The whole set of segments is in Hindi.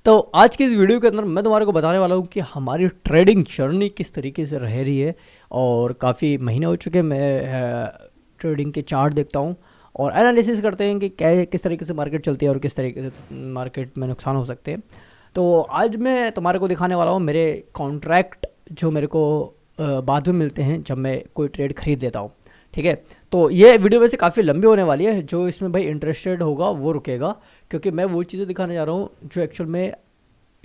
तो आज की इस वीडियो के अंदर मैं तुम्हारे को बताने वाला हूँ कि हमारी ट्रेडिंग जर्नी किस तरीके से रह रही है। और काफ़ी महीने हो चुके हैं मैं ट्रेडिंग के चार्ट देखता हूँ और एनालिसिस करते हैं कि क्या किस तरीके से मार्केट चलती है और किस तरीके से मार्केट में नुकसान हो सकते हैं। तो आज मैं तुम्हारे को दिखाने वाला हूँ मेरे कॉन्ट्रैक्ट जो मेरे को बाद में मिलते हैं जब मैं कोई ट्रेड खरीद लेता हूँ। ठीक है, तो ये वीडियो वैसे काफ़ी लंबी होने वाली है, जो इसमें भाई इंटरेस्टेड होगा वो रुकेगा, क्योंकि मैं वो चीज़ें दिखाने जा रहा हूँ जो एक्चुअल में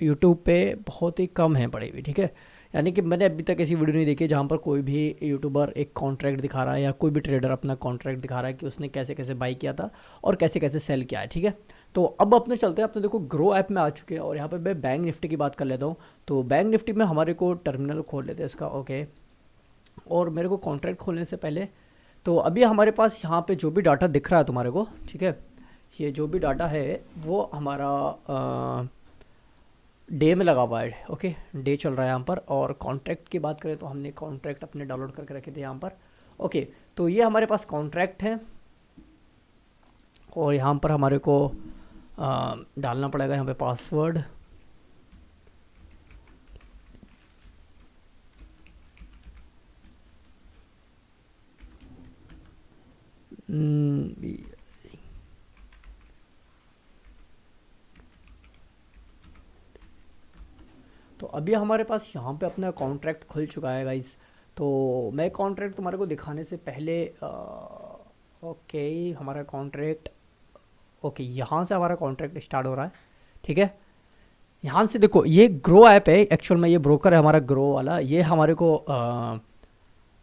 यूट्यूब पे बहुत ही कम है पड़ी हुई। ठीक है, यानी कि मैंने अभी तक ऐसी वीडियो नहीं देखी जहाँ पर कोई भी यूट्यूबर एक कॉन्ट्रैक्ट दिखा रहा है या कोई भी ट्रेडर अपना कॉन्ट्रैक्ट दिखा रहा है कि उसने कैसे कैसे बाई किया था और कैसे कैसे सेल किया है। ठीक है, तो अब अपने चलते हैं, अपने देखो ग्रो ऐप में आ चुके हैं और यहाँ पे मैं बैंक निफ्टी की बात कर लेता हूँ। तो बैंक निफ्टी में हमारे को टर्मिनल खोल लेते हैं इसका। ओके, और मेरे को कॉन्ट्रैक्ट खोलने से पहले तो अभी हमारे पास यहाँ पे जो भी डाटा दिख रहा है तुम्हारे को, ठीक है, ये जो भी डाटा है वो हमारा डे में लगा हुआ है। ओके, डे चल रहा है यहाँ पर। और कॉन्ट्रैक्ट की बात करें तो हमने कॉन्ट्रैक्ट अपने डाउनलोड करके रखे थे यहाँ पर। ओके, तो ये हमारे पास कॉन्ट्रैक्ट है और यहाँ पर हमारे को डालना पड़ेगा यहाँ पे पासवर्ड। तो अभी हमारे पास यहाँ पे अपना कॉन्ट्रैक्ट खुल चुका है गाइस। तो मैं कॉन्ट्रैक्ट तुम्हारे को दिखाने से पहले ओके, हमारा कॉन्ट्रैक्ट ओके, यहाँ से हमारा कॉन्ट्रैक्ट स्टार्ट हो रहा है। ठीक है, यहाँ से देखो ये ग्रो ऐप है, एक्चुअल में ये ब्रोकर है हमारा ग्रो वाला। ये हमारे को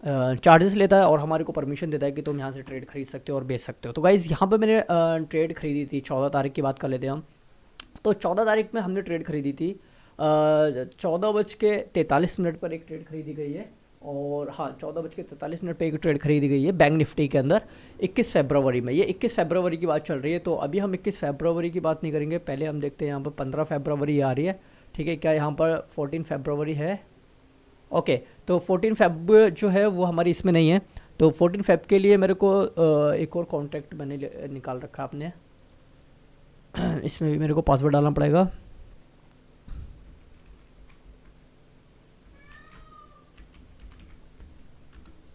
चार्जेस लेता है और हमारे को परमिशन देता है कि तुम यहाँ से ट्रेड खरीद सकते हो और बेच सकते हो। तो गाइज़ यहाँ पे मैंने ट्रेड खरीदी थी 14 तारीख की बात कर लेते हैं हम। तो 14 तारीख में हमने ट्रेड खरीदी थी 14:43 पर एक ट्रेड खरीदी गई है। और हाँ, 14:43 पे एक ट्रेड खरीदी गई है बैंक निफ्टी के अंदर 21 फरवरी में। ये 21 फरवरी की बात चल रही है। तो अभी हम 21 फरवरी की बात नहीं करेंगे, पहले हम देखते हैं यहाँ पर 15 फरवरी आ रही है। ठीक है, क्या यहाँ पर 14 फरवरी है? ओके, तो 14 फेब जो है वो हमारी इसमें नहीं है। तो 14 फेब के लिए मेरे को एक और कॉन्ट्रैक्ट मैंने निकाल रखा आपने इसमें भी मेरे को पासवर्ड डालना पड़ेगा।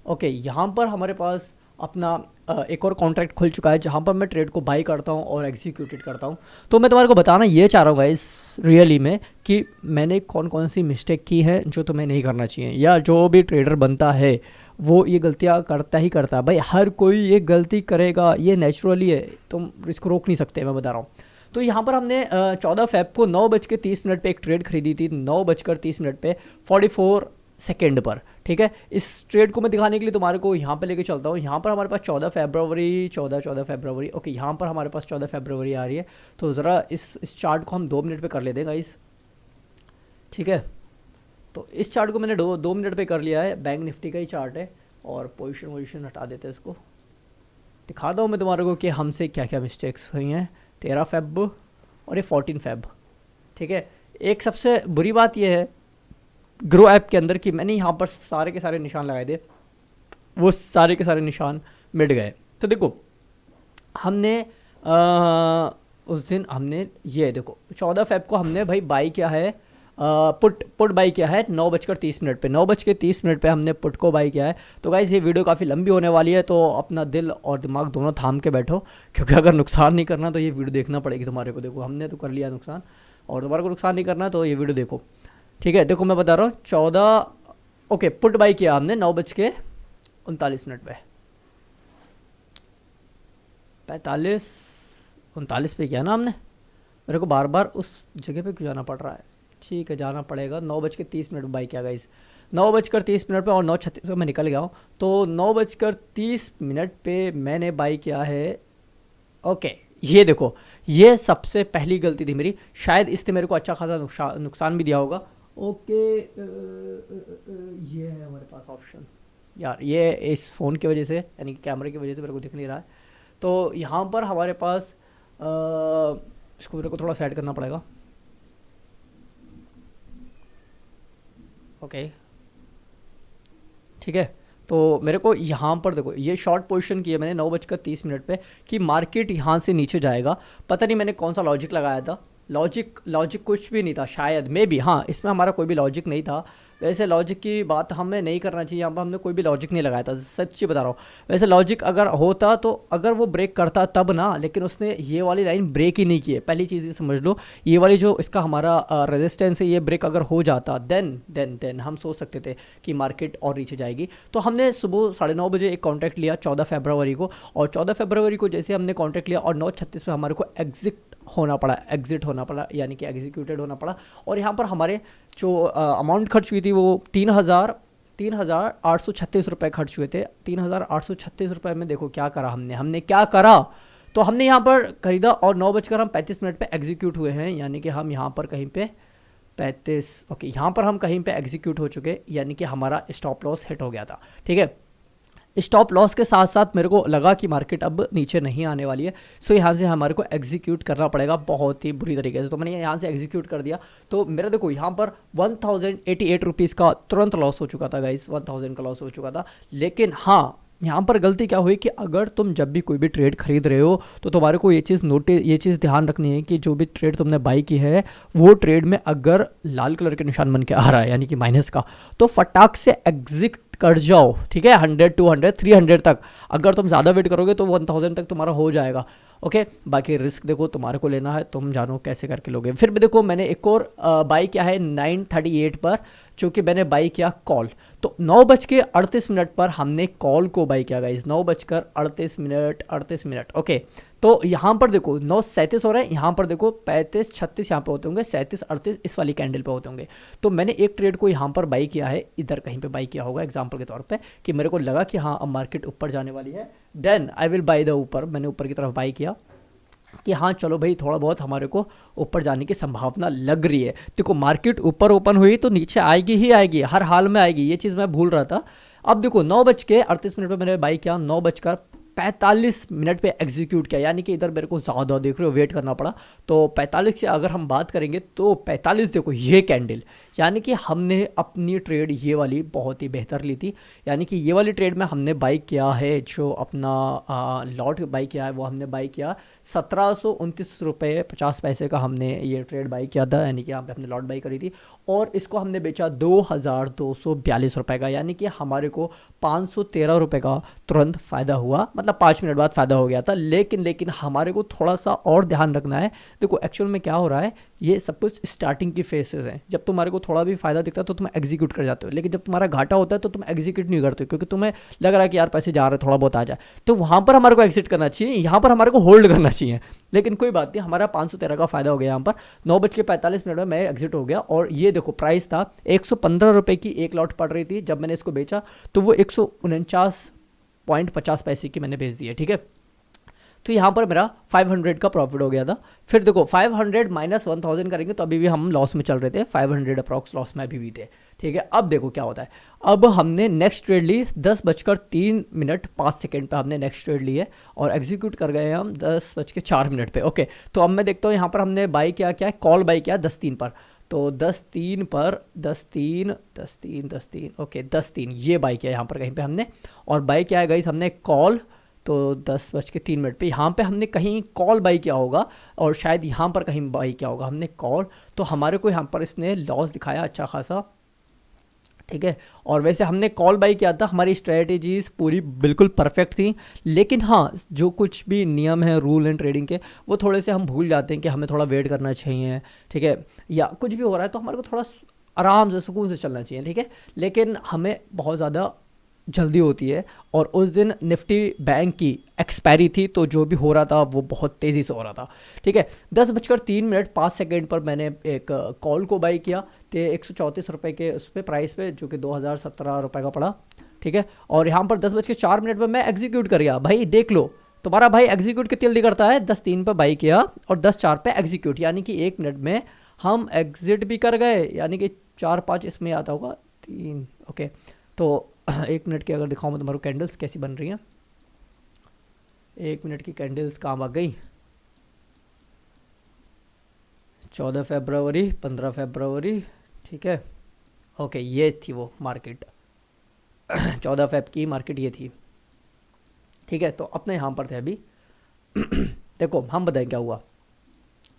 ओके, यहाँ पर हमारे पास अपना एक और कॉन्ट्रैक्ट खुल चुका है जहाँ पर मैं ट्रेड को बाई करता हूँ और एग्जीक्यूटेड करता हूँ। तो मैं तुम्हारे को बताना ये चाह रहा हूँ गाइस रियली में कि मैंने कौन कौन सी मिस्टेक की है जो तुम्हें नहीं करना चाहिए, या जो भी ट्रेडर बनता है वो ये गलतियाँ करता ही करता है। भाई हर कोई ये गलती करेगा, ये नेचुरली है, तुम इसको रोक नहीं सकते, मैं बता रहा हूँ। तो यहाँ पर हमने 14 फेब को 9:30 पे एक ट्रेड खरीदी थी, 9:30 पे 44 सेकेंड पर। ठीक है, इस ट्रेड को मैं दिखाने के लिए तुम्हारे को यहाँ पे लेके चलता हूँ। यहाँ पर हमारे पास 14 फरवरी 14 फरवरी ओके, यहाँ पर हमारे पास 14 फरवरी आ रही है। तो ज़रा इस चार्ट को हम 2 मिनट पे कर लेते हैं गाइस। ठीक है, तो इस चार्ट को मैंने 2 मिनट पे कर लिया है, बैंक निफ्टी का ही चार्ट है। और पोजिशन हटा देते हैं इसको, दिखाता हूँ मैं तुम्हारे को कि हमसे क्या क्या मिस्टेक्स हुई हैं 13 फेब और ये 14 फेब। ठीक है, एक सबसे बुरी बात यह है ग्रो ऐप के अंदर कि मैंने यहाँ पर सारे के सारे निशान लगाए थे, वो सारे के सारे निशान मिट गए। तो देखो हमने उस दिन हमने ये देखो 14 फेब को हमने भाई बाई किया है, पुट बाई किया है 9:30 पे। 9:30 पे हमने पुट को बाई किया है। तो गाइस ये वीडियो काफ़ी लंबी होने वाली है, तो अपना दिल और दिमाग दोनों थाम के बैठो, क्योंकि अगर नुकसान नहीं करना तो ये वीडियो देखना पड़ेगी तुम्हारे को। देखो हमने तो कर लिया नुकसान, और तुम्हारे को नुकसान नहीं करना तो ये वीडियो देखो। ठीक है, देखो मैं बता रहा हूँ 14 ओके, पुट बाई किया हमने 9:39 पे, 45-39 पे किया ना हमने। मेरे को बार बार उस जगह पे क्यों जाना पड़ रहा है? ठीक है, जाना पड़ेगा। 9:30 बाई किया गाइस, 9:30 पे, और 9:36 पे मैं निकल गया हूँ। तो 9:30 पे मैंने बाई किया है। ओके, ये देखो ये सबसे पहली गलती थी मेरी, शायद इसने मेरे को अच्छा खासा नुकसान भी दिया होगा। ओके, ये है हमारे पास ऑप्शन यार, ये इस फ़ोन की वजह से यानी कि कैमरे की वजह से मेरे को दिख नहीं रहा है। तो यहाँ पर हमारे पास इसको मेरे को थोड़ा सेट करना पड़ेगा। ओके, ठीक है, तो मेरे को यहाँ पर देखो ये शॉर्ट पोजीशन की है मैंने 9:30 पे कि मार्केट यहाँ से नीचे जाएगा। पता नहीं मैंने कौन सा लॉजिक लगाया था, लॉजिक लॉजिक कुछ भी नहीं था शायद, मे बी, हाँ इसमें हमारा कोई भी लॉजिक नहीं था। वैसे लॉजिक की बात हमें नहीं करना चाहिए, यहाँ पर हमने कोई भी लॉजिक नहीं लगाया था, सच्ची बता रहा हूँ। वैसे लॉजिक अगर होता तो अगर वो ब्रेक करता तब ना, लेकिन उसने ये वाली लाइन ब्रेक ही नहीं की है, पहली चीज़ ये समझ लो। ये वाली जो इसका हमारा रेजिस्टेंस है, ये ब्रेक अगर हो जाता देन हम सोच सकते थे कि मार्केट और नीचे जाएगी। तो हमने सुबह 9:30 बजे एक कॉन्ट्रैक्ट लिया 14 फरवरी को, और 14 फरवरी को जैसे हमने कॉन्ट्रैक्ट लिया और 9:36 पे हमारे को एग्जिट होना पड़ा, यानी कि एग्जीक्यूटेड होना पड़ा। और यहाँ पर हमारे जो अमाउंट खर्च हुई थी वो 3,836 रुपये खर्च हुए थे। 3,836 रुपये में देखो क्या करा हमने क्या करा। तो हमने यहाँ पर खरीदा और 9:35 पे एग्जीक्यूट हुए हैं, यानी कि हम यहाँ पर कहीं पे 35, ओके यहाँ पर हम कहीं पे एग्जीक्यूट हो चुके, यानी कि हमारा स्टॉप लॉस हिट हो गया था। ठीक है, स्टॉप लॉस के साथ साथ मेरे को लगा कि मार्केट अब नीचे नहीं आने वाली है, सो यहाँ से हमारे को एग्जीक्यूट करना पड़ेगा बहुत ही बुरी तरीके से। तो मैंने यहाँ से एग्जीक्यूट कर दिया। तो मेरा देखो यहाँ पर 1088 रुपीज़ का तुरंत लॉस हो चुका था गाइस, 1000 का लॉस हो चुका था। लेकिन हाँ, यहाँ पर गलती क्या हुई कि अगर तुम जब भी कोई भी ट्रेड खरीद रहे हो तो तुम्हारे को ये चीज़ ध्यान रखनी है कि जो भी ट्रेड तुमने बाई की है वो ट्रेड में अगर लाल कलर के निशान बन के आ रहा है, यानी कि माइनस का, तो फटाक से एग्जिट कर जाओ। ठीक है, 100, 200, 300 तक। अगर तुम ज़्यादा वेट करोगे तो 1000 तक तुम्हारा हो जाएगा। ओके, बाकी रिस्क देखो तुम्हारे को लेना है, तुम जानो कैसे करके लोगे। फिर भी देखो मैंने एक और बाई किया है 9:38 पर, जो कि मैंने बाई किया कॉल। तो 9:38 पर हमने कॉल को बाई किया गाइस, 9:38 ओके। तो यहाँ पर देखो 9:37 हो रहा है, यहाँ पर देखो 35-36 यहाँ पे होते होंगे, 37-38 इस वाली कैंडल पे होते होंगे। तो मैंने एक ट्रेड को यहाँ पर बाई किया है, इधर कहीं पे बाई किया होगा एग्जांपल के तौर पे, कि मेरे को लगा कि हाँ अब मार्केट ऊपर जाने वाली है, then I will buy the ऊपर। मैंने ऊपर की तरफ बाई किया कि हाँ चलो भाई थोड़ा बहुत हमारे को ऊपर जाने की संभावना लग रही है। देखो मार्केट ऊपर ओपन हुई तो नीचे आएगी ही आएगी, हर हाल में आएगी, ये चीज़ मैं भूल रहा था। अब देखो 9:38 पे मैंने बाई किया, 9:45 पे एग्जीक्यूट किया, यानी कि इधर मेरे को ज़्यादा देख रहे हो वेट करना पड़ा। तो 45 से अगर हम बात करेंगे तो 45 देखो ये कैंडल, यानी कि हमने अपनी ट्रेड ये वाली बहुत ही बेहतर ली थी। यानी कि ये वाली ट्रेड में हमने बाई किया है, जो अपना लॉट बाई किया है वो हमने बाई किया 1729 रुपये 50 पैसे का हमने ये ट्रेड बाई किया था, यानी कि यहाँ पे हमने लॉट बाई करी थी। और इसको हमने बेचा 2242 रुपये का, यानी कि हमारे को 513 रुपये का तुरंत फ़ायदा हुआ, मतलब 5 मिनट बाद फ़ायदा हो गया था। लेकिन हमारे को थोड़ा सा और ध्यान रखना है। देखो एक्चुअल में क्या हो रहा है, ये सब कुछ स्टार्टिंग की फेसेस हैं। जब तुम्हारे को थोड़ा भी फ़ायदा दिखता है तो तुम एग्जीक्यूट कर जाते हो, लेकिन जब तुम्हारा घाटा होता है तो तुम एग्जीक्यूट नहीं करते हो, क्योंकि तुम्हें लग रहा है कि यार पैसे जा रहे हैं, थोड़ा बहुत आ जाए। तो वहाँ पर हमारे को एग्जिट करना चाहिए, यहाँ पर हमारे को होल्ड करना चाहिए। लेकिन कोई बात नहीं, हमारा 513 का फ़ायदा हो गया। यहाँ पर 9:45 में मैं एग्जिट हो गया। और ये देखो प्राइस था 115 रुपये की एक लॉट पड़ रही थी, जब मैंने इसको बेचा तो वो 149.50 की मैंने बेच दी है। ठीक है, तो यहाँ पर मेरा 500 का प्रॉफिट हो गया था। फिर देखो 500 माइनस 1000 करेंगे तो अभी भी हम लॉस में चल रहे थे, 500 अप्रॉक्स लॉस में अभी भी थे। ठीक है, अब देखो क्या होता है। अब हमने नेक्स्ट ट्रेड ली 10:03 पे हमने नेक्स्ट ट्रेड ली है और एग्जीक्यूट कर गए हम 10:04 पे। ओके, तो अब मैं देखता हूँ यहाँ पर हमने बाई क्या है, कॉल बाई किया 10:03 पर। तो 10:03 पर 10:03 ओके 10:03 ये बाई किया यहाँ पर कहीं पे हमने। और बाई क्या है गाइस, हमने कॉल, तो 10:03 पे यहाँ पे हमने कहीं कॉल बाई किया होगा, और शायद यहाँ पर कहीं बाई किया होगा हमने कॉल। तो हमारे को यहाँ पर इसने लॉस दिखाया अच्छा खासा। ठीक है, और वैसे हमने कॉल बाई किया था, हमारी स्ट्रेटजीज पूरी बिल्कुल परफेक्ट थी। लेकिन हाँ, जो कुछ भी नियम है रूल एंड ट्रेडिंग के, वो थोड़े से हम भूल जाते हैं कि हमें थोड़ा वेट करना चाहिए। ठीक है, या कुछ भी हो रहा है तो हमारे को थोड़ा आराम से सुकून से चलना चाहिए। ठीक है, लेकिन हमें बहुत ज़्यादा जल्दी होती है। और उस दिन निफ्टी बैंक की एक्सपायरी थी, तो जो भी हो रहा था वो बहुत तेज़ी से हो रहा था। ठीक है, 10:03 पर मैंने एक कॉल को बाई किया, तो 134 रुपये के उस पर प्राइस पे, जो कि 2017 रुपये का पड़ा। ठीक है, और यहाँ पर 10:04 पर मैं एग्जीक्यूट कर गया। भाई देख लो, तुम्हारा भाई एग्जीक्यूट कितनी जल्दी करता है। 10:03 पर बाई किया और 10:04 पे एग्जीक्यूट, यानी कि 1 मिनट में हम एग्जिट भी कर गए, यानी कि 4-5 इसमें आता होगा 3। ओके, तो 1 मिनट की अगर दिखाऊँ मैं तुम्हारे कैंडल्स कैसी बन रही हैं। 1 मिनट की कैंडल्स कहाँ आ गई, 14 फरवरी, 15 फरवरी। ठीक है, ओके ये थी वो मार्केट 14 फेब की मार्केट ये थी। ठीक है, तो अपने यहाँ पर थे अभी देखो हम बताएं क्या हुआ।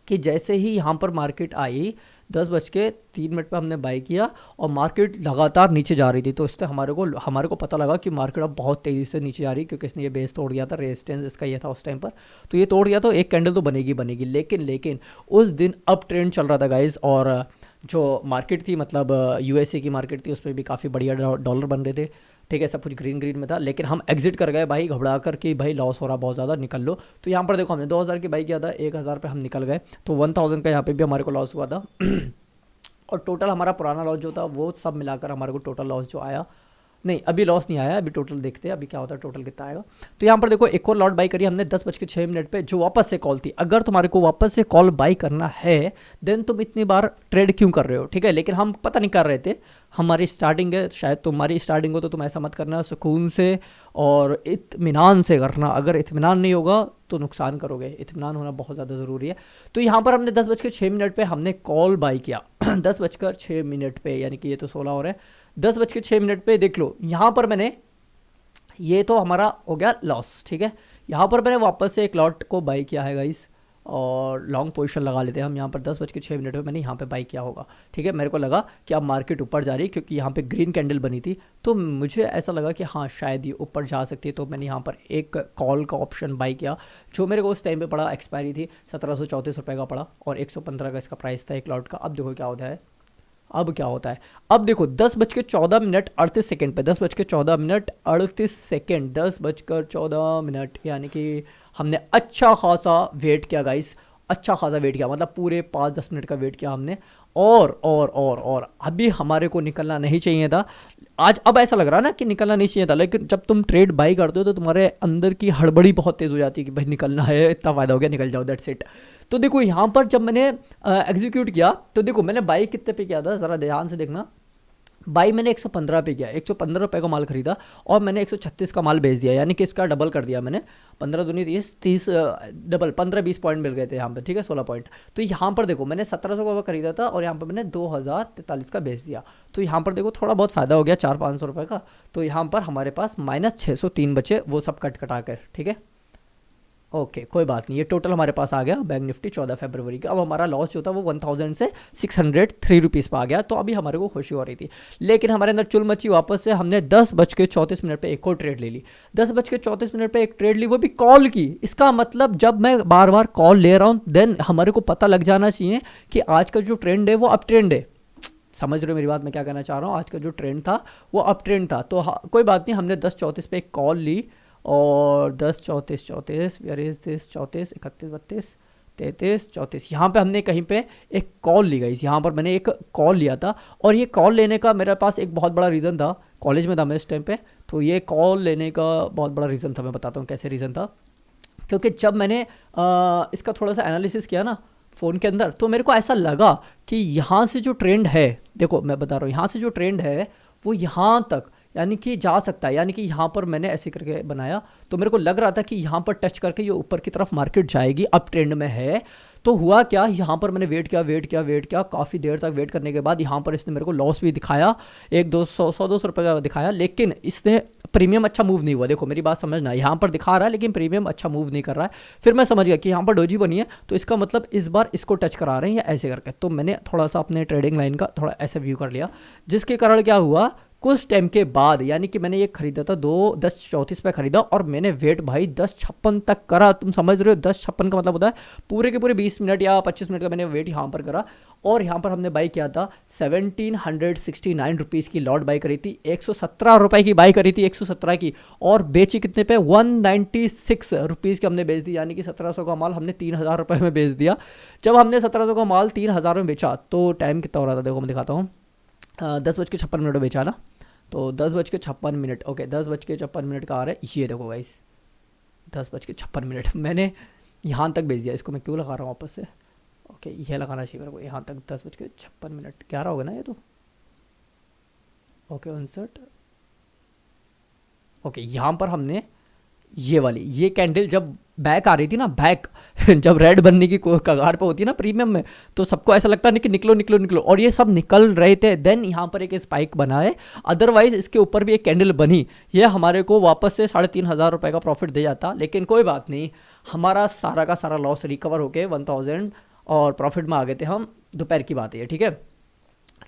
कि जैसे ही यहाँ पर मार्केट आई 10:03 पे हमने बाई किया और मार्केट लगातार नीचे जा रही थी, तो इससे हमारे को पता लगा कि मार्केट अब बहुत तेज़ी से नीचे जा रही है, क्योंकि इसने ये बेस तोड़ दिया था, रेजिस्टेंस इसका ये था उस टाइम पर। तो ये तोड़ दिया तो एक कैंडल तो बनेगी बनेगी, लेकिन उस दिन अप ट्रेंड चल रहा था गाइज, और जो मार्केट थी मतलब यूएसए की मार्केट थी, उसमें भी काफ़ी बढ़िया डॉलर बन रहे थे, ठीक है, सब कुछ ग्रीन ग्रीन में था। लेकिन हम एग्जिट कर गए भाई घबरा कर कि भाई लॉस हो रहा बहुत ज़्यादा, निकल लो। तो यहाँ पर देखो हमने 2000 की बाई किया था, 1000 पे हम निकल गए, तो 1000 का यहाँ पे भी हमारे को लॉस हुआ था। और टोटल हमारा पुराना लॉस जो था वो सब मिलाकर हमारे को टोटल लॉस जो आया, नहीं अभी लॉस नहीं आया, अभी टोटल देखते हैं अभी क्या होता है, टोटल कितना आएगा। तो यहाँ पर देखो एक और लॉट बाई करी हमने 10:06 पे, जो वापस से कॉल थी। अगर तुम्हारे को वापस से कॉल बाई करना है देन तुम इतनी बार ट्रेड क्यों कर रहे हो, ठीक है। लेकिन हम पता नहीं कर रहे थे, हमारी स्टार्टिंग है, शायद तुम्हारी स्टार्टिंग हो तो तुम ऐसा मत करना, सुकून से और इत्मीनान से करना। अगर इत्मीनान नहीं होगा तो नुकसान करोगे, इत्मीनान होना बहुत ज़्यादा ज़रूरी है। तो यहाँ पर हमने 10:06 पे हमने कॉल बाई किया 10:06 पे, यानी कि ये तो 16 हो रहा है, 10:06 पे देख लो। यहाँ पर मैंने, ये तो हमारा हो गया लॉस, ठीक है। यहाँ पर मैंने वापस से एक लॉट को बाई किया है गाइस, और लॉन्ग पोजीशन लगा लेते हैं हम। यहाँ पर 10:06 पे मैंने यहाँ पे बाई किया होगा, ठीक है। मेरे को लगा कि अब मार्केट ऊपर जा रही है, क्योंकि यहाँ पे ग्रीन कैंडल बनी थी, तो मुझे ऐसा लगा कि हाँ शायद ये ऊपर जा सकती है। तो मैंने यहाँ पर एक कॉल का ऑप्शन बाई किया, जो मेरे को उस टाइम पे पड़ा, एक्सपायरी थी 1734 का पड़ा, और 115 का इसका प्राइस था एक लॉट का। अब देखो क्या होता है, अब क्या होता है, अब देखो 10:14:38 पे, 10:14:38, 10:14 यानी कि हमने अच्छा खासा वेट किया गाइस, अच्छा खासा वेट किया, मतलब पूरे 5-10 मिनट का वेट किया हमने। और अभी हमारे को निकलना नहीं चाहिए था आज। अब ऐसा लग रहा है ना कि निकलना नहीं चाहिए था, लेकिन जब तुम ट्रेड बाई करते हो तो तुम्हारे अंदर की हड़बड़ी बहुत तेज़ हो जाती है कि भाई निकलना है, इतना फ़ायदा हो गया, निकल जाओ, दैट्स इट। तो देखो यहाँ पर जब मैंने एग्जीक्यूट किया, तो देखो मैंने बाई कितने पे किया था, ज़रा ध्यान से देखना। बाई मैंने 115 पे किया, 115 रुपये का माल खरीदा, और मैंने 136 का माल बेच दिया, यानी कि इसका डबल कर दिया मैंने। 15 दूनी 30, डबल 15-20 पॉइंट मिल गए थे यहाँ पे, ठीक है, 16 पॉइंट। तो यहाँ पर देखो मैंने 1700 का खरीदा था, और यहाँ पर मैंने 2043 का बेच दिया। तो यहाँ पर देखो थोड़ा बहुत फ़ायदा हो गया, 400-500 रुपये का। तो यहाँ पर हमारे पास -603 बचे, वो सब कट कटा कर, ठीक है। ओके कोई बात नहीं, ये टोटल हमारे पास आ गया बैंक निफ्टी 14 फरवरी का। अब हमारा लॉस जो था वो 1000 से 603 रुपीज़ पर आ गया, तो अभी हमारे को खुशी हो रही थी। लेकिन हमारे अंदर चुल मची, वापस से हमने 10:34 पे एक और ट्रेड ले ली, 10:34 पे एक ट्रेड ली, वो भी कॉल की। इसका मतलब जब मैं बार बार कॉल ले रहा हूँ देन हमारे को पता लग जाना चाहिए कि आज का जो ट्रेंड है वो अप ट्रेंड है। समझ रहे हो मेरी बात, मैं क्या कहना चाह रहा हूँ, आज का जो ट्रेंड था वो अप ट्रेंड था। तो कोई बात नहीं, हमने 10:34 पे एक कॉल ली, और 10:34 वेयर इज दिस, 34 31 32 33 34, यहाँ पे हमने कहीं पे एक कॉल ली गई। यहाँ पर मैंने एक कॉल लिया था, और ये कॉल लेने का मेरे पास एक बहुत बड़ा रीज़न था, कॉलेज में था मैं इस टाइम पे। तो ये कॉल लेने का बहुत बड़ा रीज़न था, मैं बताता हूँ कैसे रीज़न था। क्योंकि जब मैंने इसका थोड़ा सा एनालिसिस किया ना फ़ोन के अंदर, तो मेरे को ऐसा लगा कि यहाँ से जो ट्रेंड है, देखो मैं बता रहा हूँ, यहाँ से जो ट्रेंड है वो यहाँ तक यानी कि जा सकता है। यानी कि यहाँ पर मैंने ऐसे करके बनाया, तो मेरे को लग रहा था कि यहाँ पर टच करके ये ऊपर की तरफ मार्केट जाएगी, अप ट्रेंड में है। तो हुआ क्या, यहाँ पर मैंने वेट किया, काफ़ी देर तक वेट करने के बाद यहाँ पर इसने मेरे को लॉस भी दिखाया, 100-200 रुपये का दिखाया, लेकिन इसने प्रीमियम अच्छा मूव नहीं हुआ। देखो मेरी बात समझना, यहाँ पर दिखा रहा है लेकिन प्रीमियम अच्छा मूव नहीं कर रहा है। फिर मैं समझ गया कि यहाँ पर डोजी बनी है, तो इसका मतलब इस बार इसको टच करा रहे हैं या ऐसे करके। तो मैंने थोड़ा सा अपने ट्रेडिंग लाइन का थोड़ा ऐसे व्यू कर लिया, जिसके कारण क्या हुआ, कुछ टाइम के बाद, यानी कि मैंने ये खरीदा था 10:34 पे खरीदा, और मैंने वेट भाई 10:56 तक करा। तुम समझ रहे हो 10:56 का मतलब होता है पूरे के पूरे 20 मिनट या 25 मिनट का मैंने वेट यहाँ पर करा। और यहाँ पर हमने बाई किया था 1769 रुपीज़ की लॉट बाई करी थी, 117 रुपये की बाई करी थी, 117 की, और बेची कितने पे, 196 रुपीज़ की हमने बेच दी। यानी कि 1700 का माल हमने 3000 रुपये में बेच दिया। जब हमने 1700 का माल 3000 में बेचा तो टाइम कितना हो रहा था, देखो मैं दिखाता हूँ, 10:56 बेचा ना, तो 10:56, ओके 10:56 का आ रहा है, ये देखो गाइस 10:56 मैंने यहाँ तक भेज दिया। इसको मैं क्यों लगा रहा हूँ वापस से, ओके ये लगाना चाहिए मेरे को यहाँ तक, 10:56, 11 होगा ना ये तो, ओके 59, ओके यहाँ पर हमने ये वाली ये कैंडल जब बैक आ रही थी ना, बैक जब रेड बनने की कगार पे होती है ना प्रीमियम में, तो सबको ऐसा लगता है कि निकलो निकलो निकलो, और ये सब निकल रहे थे। देन यहाँ पर एक स्पाइक बना है, अदरवाइज इसके ऊपर भी एक कैंडल बनी, ये हमारे को वापस से 3500 रुपये का प्रॉफिट दे जाता। लेकिन कोई बात नहीं, हमारा सारा का सारा लॉस रिकवर होके और प्रॉफिट में आ गए थे हम, दोपहर की बात है ये, ठीक है,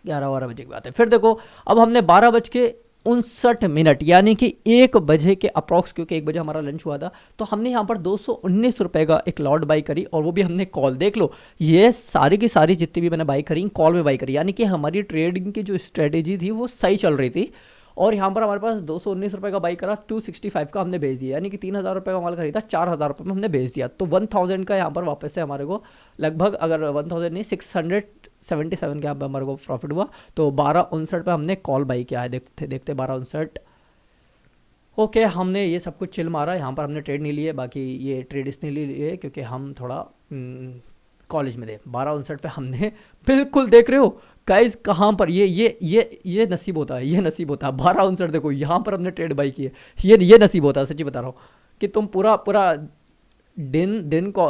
11-12 बजे की बात है। फिर देखो अब हमने 12:59 यानी कि 1 बजे के अप्रॉक्स, क्योंकि 1 बजे हमारा लंच हुआ था, तो हमने यहाँ पर 219 रुपये का एक लॉट बाई करी, और वो भी हमने कॉल, देख लो ये सारी की सारी जितनी भी मैंने बाई करी कॉल में बाई करी, यानी कि हमारी ट्रेडिंग की जो स्ट्रेटेजी थी वो सही चल रही थी। और यहाँ पर हमारे पास 219 रुपये का बाई करा, 265 का हमने भेज दिया, यानी कि 3000 रुपये का माल खरीदा, 4000 रुपये में हमने भेज दिया, तो 1000 का यहाँ पर वापस से हमारे को लगभग, अगर 1000 नहीं 677 के यहाँ पर हमारे को प्रॉफिट हुआ। तो 12:59 पे हमने कॉल बाई किया है, देखते देखते 12:59। ओके, हमने ये सब कुछ चिल मारा, यहाँ पर हमने ट्रेड नहीं लिए, बाकी ये ट्रेड इसने लिए क्योंकि हम थोड़ा कॉलेज में थे। 12:59 पे हमने बिल्कुल, देख रहे हो गाइज कहाँ पर ये नसीब होता है, ये नसीब होता है। 12:59 देखो यहाँ पर हमने ट्रेड बाई की है, ये नसीब होता है, सच्ची बता रहा हूँ कि तुम पूरा पूरा दिन को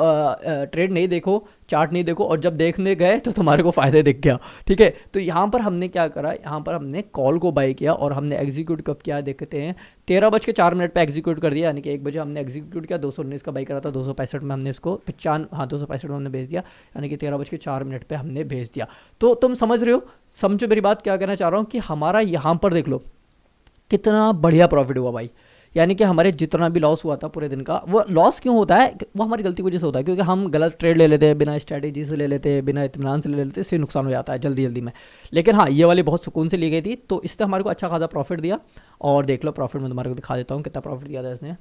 ट्रेड नहीं देखो, चार्ट नहीं देखो, और जब देखने गए तो तुम्हारे को फ़ायदे दिख गया, ठीक है। तो यहाँ पर हमने क्या करा, यहाँ पर हमने कॉल को बाई किया और हमने एग्जीक्यूट कब किया देखते हैं, 13:04 पे एग्जीक्यूट कर दिया, यानी कि 1 बजे हमने एग्जीक्यूट किया, 219 का बाई करा था, 265 में हमने इसको 265 में हमने भेज दिया, यानी कि 13:04 पे हमने भेज दिया। तो तुम समझ रहे हो, समझो मेरी बात क्या कहना चाह रहा हूँ, कि हमारा यहाँ पर देख लो कितना बढ़िया प्रॉफिट हुआ भाई। यानी कि हमारे जितना भी लॉस हुआ था पूरे दिन का, वो लॉस क्यों होता है, वो हमारी गलती की वजह से होता है, क्योंकि हम गलत ट्रेड ले लेते हैं, बिना स्ट्रैटेजी से ले लेते हैं, बिना इत्मीनान से ले लेते हैं, इससे नुकसान हो जाता है जल्दी जल्दी में। लेकिन हाँ, ये वाली बहुत सुकून से ली गई थी, तो इसने हमारे को अच्छा खासा प्रॉफिट दिया। और देख लो प्रॉफिट में तुम्हारे को दिखा देता हूँ कितना प्रॉफिट दिया था इसने।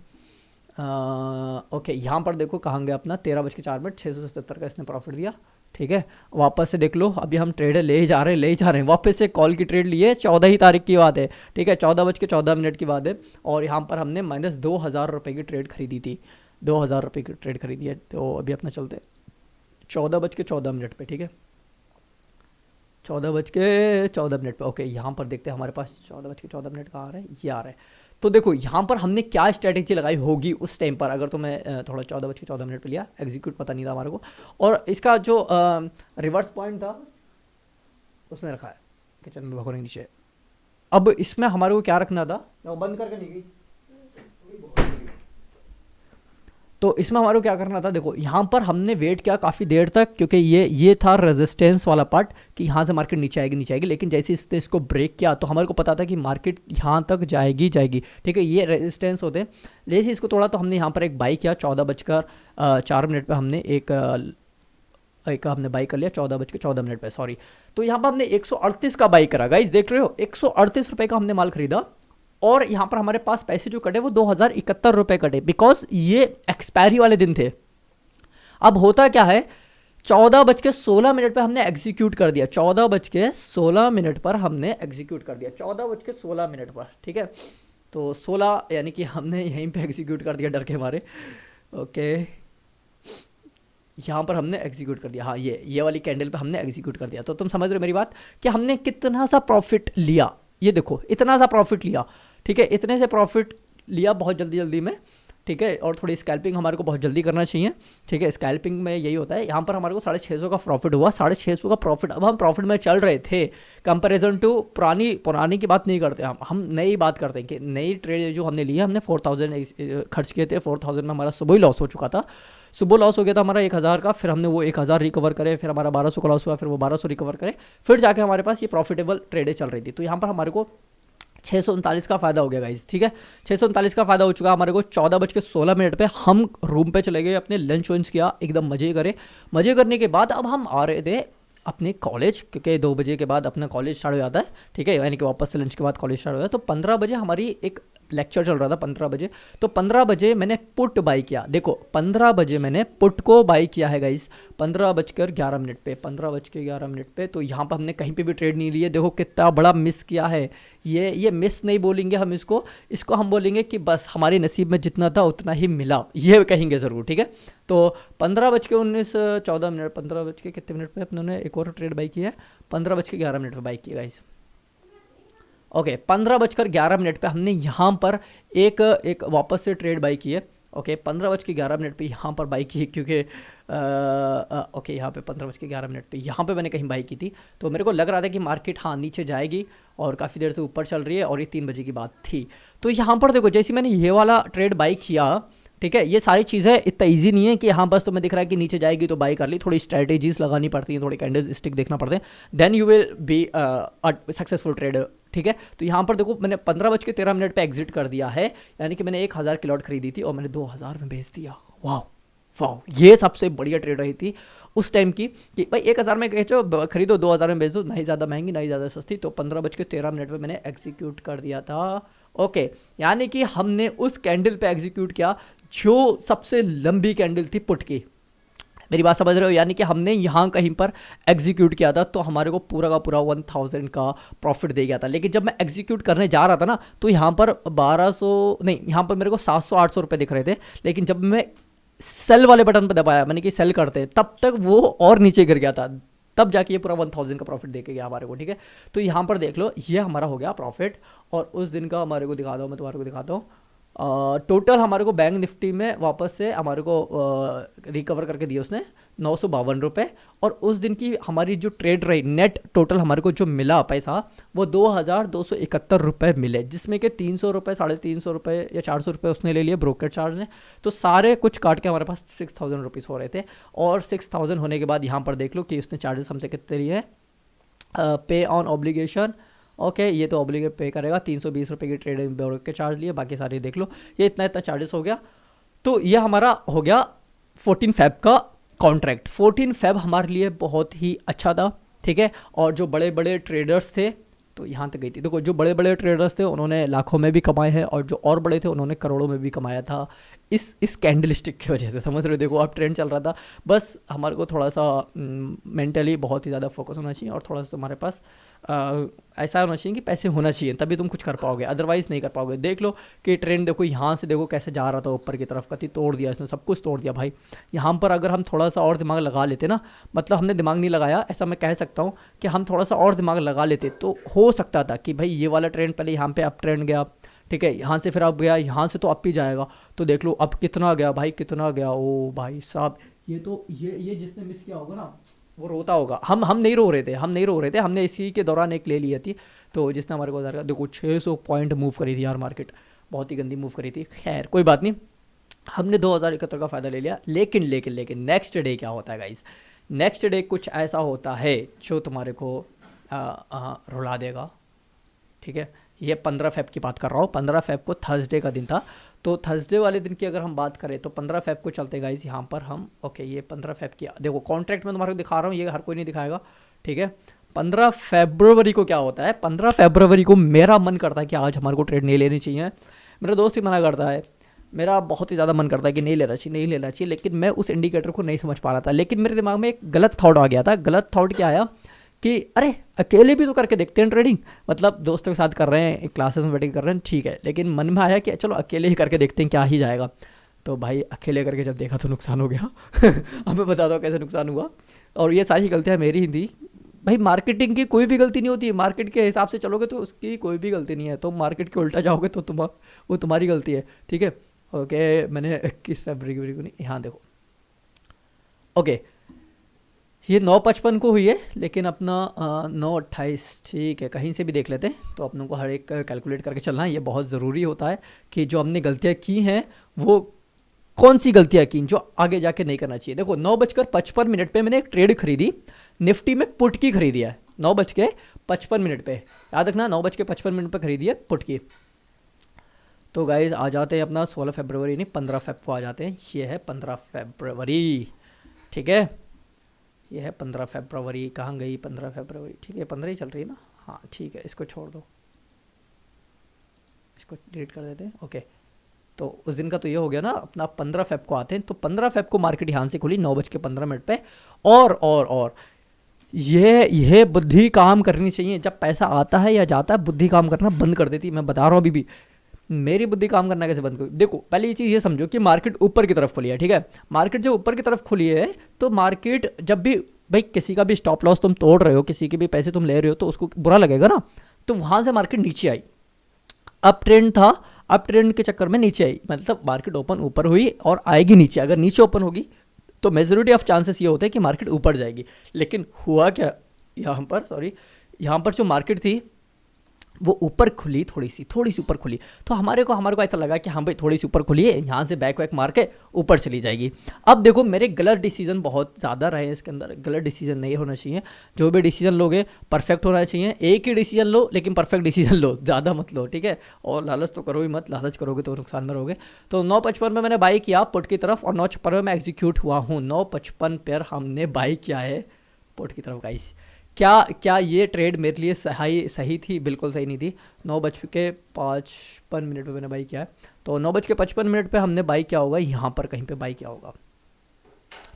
ओके, यहाँ पर देखो कहाँ गया अपना 13:04, 677 का इसने प्रॉफिट दिया, ठीक है। वापस से देख लो, अभी हम ट्रेड ले ही जा रहे हैं, वापस से कॉल की ट्रेड लिए, 14 ही तारीख की बात है, ठीक है, 14:14 की बात है। और यहाँ पर हमने -2000 रुपये की ट्रेड खरीदी थी, 2000 रुपये की ट्रेड खरीदी है। तो अभी अपना चलते 14:14 पे, ठीक है, 14:14 पे। ओके, यहाँ पर देखते हैं हमारे पास 14:14 कहाँ आ रहा है, ये आ रहा है। तो देखो यहाँ पर हमने क्या स्ट्रैटेजी लगाई होगी उस टाइम पर, अगर तो मैं थोड़ा 14:14 पे लिया, एग्जीक्यूट पता नहीं था हमारे को, और इसका जो रिवर्स पॉइंट था उसमें रखा है किचन में भगोने के नीचे। अब इसमें हमारे को क्या रखना था, वो बंद करके नहीं गई, तो इसमें हमारे को क्या करना था, देखो यहाँ पर हमने वेट किया काफ़ी देर तक, क्योंकि ये था रेजिस्टेंस वाला पार्ट कि यहाँ से मार्केट नीचे आएगी, लेकिन जैसे इसने इसको ब्रेक किया तो हमारे को पता था कि मार्केट यहाँ तक जाएगी, ठीक है, ये रेजिस्टेंस होते हैं। जैसे इसको तोड़ा तो हमने यहाँ पर एक बाई किया, 14:04 पे हमने एक हमने बाई कर लिया, 14:14 पे, सॉरी। तो यहाँ पर हमने 138 का बाई करा, गाइज देख रहे हो, 138 रुपये का हमने माल खरीदा, और यहाँ पर हमारे पास पैसे जो कटे वो 2071 रुपये कटे, बिकॉज ये एक्सपायरी वाले दिन थे। अब होता क्या है, 14:16 पे हमने एग्जीक्यूट कर दिया, 14:16 पर हमने एग्जीक्यूट कर दिया, 14:16 पर, ठीक है। तो 16 यानी कि हमने यहीं पे एग्जीक्यूट कर दिया डर के मारे। ओके, यहाँ पर हमने एग्जीक्यूट कर दिया, हाँ ये वाली कैंडल पे हमने एग्जीक्यूट कर दिया। तो तुम समझ रहे हो मेरी बात कि हमने कितना सा प्रॉफिट लिया, ये देखो इतना सा प्रॉफिट लिया, ठीक है, इतने से प्रॉफिट लिया बहुत जल्दी में, ठीक है। और थोड़ी स्कैल्पिंग हमारे को बहुत जल्दी करना चाहिए, ठीक है, स्कैल्पिंग में यही होता है। यहाँ पर हमारे को 650 का प्रॉफिट हुआ, 650 का प्रॉफिट। अब हम प्रॉफिट में चल रहे थे कंपैरिजन टू पुरानी की बात नहीं करते, हम नई बात करते हैं कि नई ट्रेड जो हमने लिया, हमने 4000 खर्च किए थे, 4000 में हमारा सुबह ही लॉस हो चुका था, सुबह लॉस हो गया था हमारा 1000 का, फिर हमने वो 1000 रिकवर करे, फिर हमारा 1200 का लॉस हुआ, फिर वो 1200 रिकवर करे, फिर जाके हमारे पास ये प्रॉफिटेबल ट्रेडें चल रही थी। तो यहाँ पर हमारे को 639 का फ़ायदा हो गया गाइस, ठीक है, 639 का फ़ायदा हो चुका हमारे को। 14:16 पे हम रूम पे चले गए, अपने लंच वंच किया, एकदम मज़े करे। मज़े करने के बाद अब हम आ रहे थे अपने कॉलेज, क्योंकि 2 बजे के बाद अपना कॉलेज स्टार्ट हो जाता है, ठीक है, यानी कि वापस से लंच के बाद कॉलेज स्टार्ट हो जाता है। तो 15 बजे हमारी एक लेक्चर चल रहा था, 15 बजे। तो 15 बजे मैंने पुट बाई किया, देखो 15 बजे मैंने पुट को बाई किया है गाइस, 15:11 पे, 15:11 पे। तो यहाँ पर हमने कहीं पे भी ट्रेड नहीं लिए, देखो कितना बड़ा मिस किया है। ये मिस नहीं बोलेंगे हम इसको हम बोलेंगे कि बस हमारे नसीब में जितना था उतना ही मिला, ये कहेंगे ज़रूर, ठीक है। तो 15:19 15 बज के कितने मिनट पे अपने एक और ट्रेड बाई की है, 15:11 पे बाई की गाइस। ओके, 15:11 पे हमने यहाँ पर एक वापस से ट्रेड बाई की है। ओके, 15:11 पे यहाँ पर बाई की, क्योंकि ओके यहाँ पे 15:11 पे यहाँ पे मैंने कहीं बाई की थी। तो मेरे को लग रहा था कि मार्केट हाँ नीचे जाएगी, और काफ़ी देर से ऊपर चल रही है, और ये 3 बजे की बात थी। तो यहाँ पर देखो जैसे मैंने ये वाला ट्रेड बाई किया, ठीक है, ये सारी चीज़ें इतना ईजी नहीं है कि हाँ बस तुम्हें दिख रहा है कि नीचे जाएगी तो बाई कर ली, थोड़ी स्ट्रैटेजीज लगानी पड़ती हैं, थोड़ी कैंडल स्टिक देखना पड़ते हैं, then you will be successful trader. ठीक है, तो यहाँ पर देखो मैंने 15:13 पे एग्जिट कर दिया है, यानी कि मैंने 1000 की लॉट खरीदी थी और मैंने 2000 में बेच दिया। वाह वाह, ये सबसे बढ़िया ट्रेड रही थी उस टाइम की कि भाई 1000 में बेचो, खरीदो, 2000 में बेच दो, ना ही ज़्यादा महंगी ना ही ज़्यादा सस्ती। तो 15:13 पे मैंने एग्जीक्यूट कर दिया था। ओके, यानी कि हमने उस कैंडल पे एग्जीक्यूट किया जो सबसे लंबी कैंडल थी पुट की। मेरी बात समझ रहे हो, यानी कि हमने यहाँ कहीं पर एग्जीक्यूट किया था तो हमारे को पूरा का पूरा 1000 का प्रॉफिट दे गया था। लेकिन जब मैं एग्जीक्यूट करने जा रहा था ना तो यहाँ पर 1200 नहीं, यहाँ पर मेरे को 700-800 रुपये दिख रहे थे। लेकिन जब मैं सेल वाले बटन पर दबाया, मैंने कि सेल करते, तब तक वो और नीचे गिर गया था, तब जाके ये पूरा 1000 का प्रॉफिट दे के गया हमारे को। ठीक है, तो यहाँ पर देख लो ये हमारा हो गया प्रॉफिट। और उस दिन का हमारे को दिखाता हूँ, मैं तुम्हारे को दिखाता हूँ। टोटल हमारे को बैंक निफ्टी में वापस से हमारे को रिकवर करके दिया उसने 952 रुपये। और उस दिन की हमारी जो ट्रेड रही, नेट टोटल हमारे को जो मिला पैसा वो 2271 रुपये मिले, जिसमें कि 300 रुपये, 350 रुपये या 400 रुपये उसने ले लिए ब्रोकर चार्ज ने। तो सारे कुछ काट के हमारे पास 6000 रुपीज़ हो रहे थे। और 6000 होने के बाद यहाँ पर देख लो कि उसने चार्जेस हमसे कितने लिए, पे ऑन ऑब्लिगेशन। ओके, ये तो ऑब्लिगेट पे करेगा, 320 रुपये की ट्रेडिंग ब्रोकर के चार्ज लिए, बाकी सारे देख लो, ये इतना इतना चार्जेस हो गया। तो ये हमारा हो गया 14 फेब का कॉन्ट्रैक्ट। 14 फेब हमारे लिए बहुत ही अच्छा था। ठीक है, और जो बड़े बड़े ट्रेडर्स थे, तो यहाँ तक गई थी, देखो जो बड़े बड़े ट्रेडर्स थे उन्होंने लाखों में भी कमाए हैं, और जो और बड़े थे उन्होंने करोड़ों में भी कमाया था इस कैंडल स्टिक की वजह से। समझ रहे हो, देखो अब ट्रेंड चल रहा था, बस हमारे को थोड़ा सा मेंटली बहुत ही ज़्यादा फोकस होना चाहिए, और थोड़ा सा तुम्हारे पास ऐसा होना चाहिए कि पैसे होना चाहिए, तभी तुम कुछ कर पाओगे, अदरवाइज़ नहीं कर पाओगे। देख लो कि ट्रेंड देखो, यहाँ से देखो कैसे जा रहा था ऊपर की तरफ, कति तोड़ दिया इसने, सब कुछ तोड़ दिया भाई। यहाँ पर अगर हम थोड़ा सा और दिमाग लगा लेते ना, मतलब हमने दिमाग नहीं लगाया, ऐसा मैं कह सकता हूँ कि हम थोड़ा सा और दिमाग लगा लेते तो हो सकता था कि भाई ये वाला ट्रेंड पहले यहाँ पे अप ट्रेंड गया, ठीक है, यहाँ से फिर अप गया, यहाँ से तो अप ही जाएगा, तो देख लो अब कितना गया भाई, कितना गया। ओ भाई साहब, ये तो ये जिसने मिस किया होगा ना वो रोता होगा। हम नहीं रो रहे थे, हम नहीं रो रहे थे, हमने इसी के दौरान एक ले ली थी, तो जिसने हमारे को का देखो 600 पॉइंट मूव करी थी यार, मार्केट बहुत ही गंदी मूव करी थी। खैर कोई बात नहीं, हमने 2071 का फ़ायदा ले लिया। लेकिन नेक्स्ट डे क्या होता है गाइस, नेक्स्ट डे कुछ ऐसा होता है जो तुम्हारे को रुला देगा। ठीक है, ये 15 फेब की बात कर रहा हूँ, 15 फेब को थर्सडे का दिन था। तो थर्सडे वाले दिन की अगर हम बात करें तो 15 फेब को चलते गाइस यहाँ पर हम। ओके, ये 15 फेब की देखो कॉन्ट्रैक्ट में तुम्हारे को दिखा रहा हूँ, ये हर कोई नहीं दिखाएगा। ठीक है, 15 फरवरी को क्या होता है, 15 फरवरी को मेरा मन करता है कि आज हमारे को ट्रेड नहीं लेनी चाहिए, मेरा दोस्त ही मना करता है, मेरा बहुत ही ज़्यादा मन करता है कि नहीं लेना चाहिए, नहीं लेना चाहिए, लेकिन मैं उस इंडिकेटर को नहीं समझ पा रहा था। लेकिन मेरे दिमाग में एक गलत थॉट आ गया था। गलत थॉट क्या आया कि अरे अकेले भी तो करके देखते हैं ट्रेडिंग, मतलब दोस्तों के साथ कर रहे हैं, क्लासेस में बैठ के कर रहे हैं, ठीक है, लेकिन मन में आया कि चलो अकेले ही करके देखते हैं क्या ही जाएगा। तो भाई अकेले करके जब देखा तो नुकसान हो गया। अब मैं बता दो कैसे नुकसान हुआ, और ये सारी गलतियाँ मेरी ही थी भाई। मार्केटिंग की कोई भी गलती नहीं होती है, मार्केट के हिसाब से चलोगे तो उसकी कोई भी गलती नहीं है, तो मार्केट के उल्टा जाओगे तो वो तुम्हारी गलती है। ठीक है, ओके, मैंने 21 फरवरी को नहीं, यहाँ देखो, ओके ये 9:55 को हुई है, लेकिन अपना 9:28, ठीक है, कहीं से भी देख लेते हैं, तो अपनों को हर एक कैलकुलेट करके चलना है। ये बहुत ज़रूरी होता है कि जो हमने गलतियाँ की हैं वो कौन सी गलतियाँ की जो आगे जाके नहीं करना चाहिए। देखो 9:55 पे मैंने एक ट्रेड खरीदी, निफ्टी में पुट की खरीदी है, 9:55 पे, याद रखना 9:55 पे खरीदी है पुट की। तो गाइज आ जाते हैं अपना 16 फरवरी नहीं 15 फेब को आ जाते हैं। ये है 15 फरवरी, ठीक है, ये है 15 फरवरी। कहाँ गई 15 फरवरी, ठीक है 15 ही चल रही है ना, हाँ ठीक है, इसको छोड़ दो, इसको डिलीट कर देते हैं। ओके, तो उस दिन का तो ये हो गया ना अपना। 15 फेब को आते हैं, तो 15 फेब को मार्केट यहाँ से खुली 9:15 पे। और ये बुद्धि काम करनी चाहिए, जब पैसा आता है या जाता है बुद्धि काम करना बंद कर देती है। मैं बता रहा हूँ अभी भी, मेरी बुद्धि काम करना कैसे बंद कर। देखो पहले ये चीज़ ये समझो कि मार्केट ऊपर की तरफ खुली है, ठीक है, मार्केट जब ऊपर की तरफ खुली है तो मार्केट जब भी भाई किसी का भी स्टॉप लॉस तुम तोड़ रहे हो, किसी के भी पैसे तुम ले रहे हो, तो उसको बुरा लगेगा ना। तो वहाँ से मार्केट नीचे आई, अप ट्रेंड था, अप ट्रेंड के चक्कर में नीचे आई, मतलब मार्केट ओपन ऊपर हुई और आएगी नीचे। अगर नीचे ओपन होगी तो मेजोरिटी ऑफ चांसेस ये होते हैं कि मार्केट ऊपर जाएगी। लेकिन हुआ क्या यहाँ पर, यहाँ पर जो मार्केट थी वो ऊपर खुली, थोड़ी सी ऊपर खुली, तो हमारे को ऐसा लगा कि हाँ भाई थोड़ी सी ऊपर खुली है, यहाँ से बैक वैक मार के ऊपर चली जाएगी। अब देखो मेरे गलत डिसीजन बहुत ज़्यादा रहे इसके अंदर, गलत डिसीजन नहीं होना चाहिए। जो भी डिसीजन लोगे परफेक्ट होना चाहिए, एक ही डिसीजन लो लेकिन परफेक्ट डिसीजन लो, ज़्यादा मत लो, ठीक है। और लालच तो करो ही मत, लालच करोगे तो नुकसान में रहोगे। तो 9:55 में मैंने बाई किया पुट की तरफ, और 9:56 में मैं एग्जीक्यूट हुआ हूँ। 9:55 पर हमने बाई किया है पुट की तरफ गाइस। क्या क्या ये ट्रेड मेरे लिए सही थी? बिल्कुल सही नहीं थी। 9:55 पे मैंने बाई किया है, तो 9:55 पे हमने बाई किया होगा, यहाँ पर कहीं पे बाई किया होगा,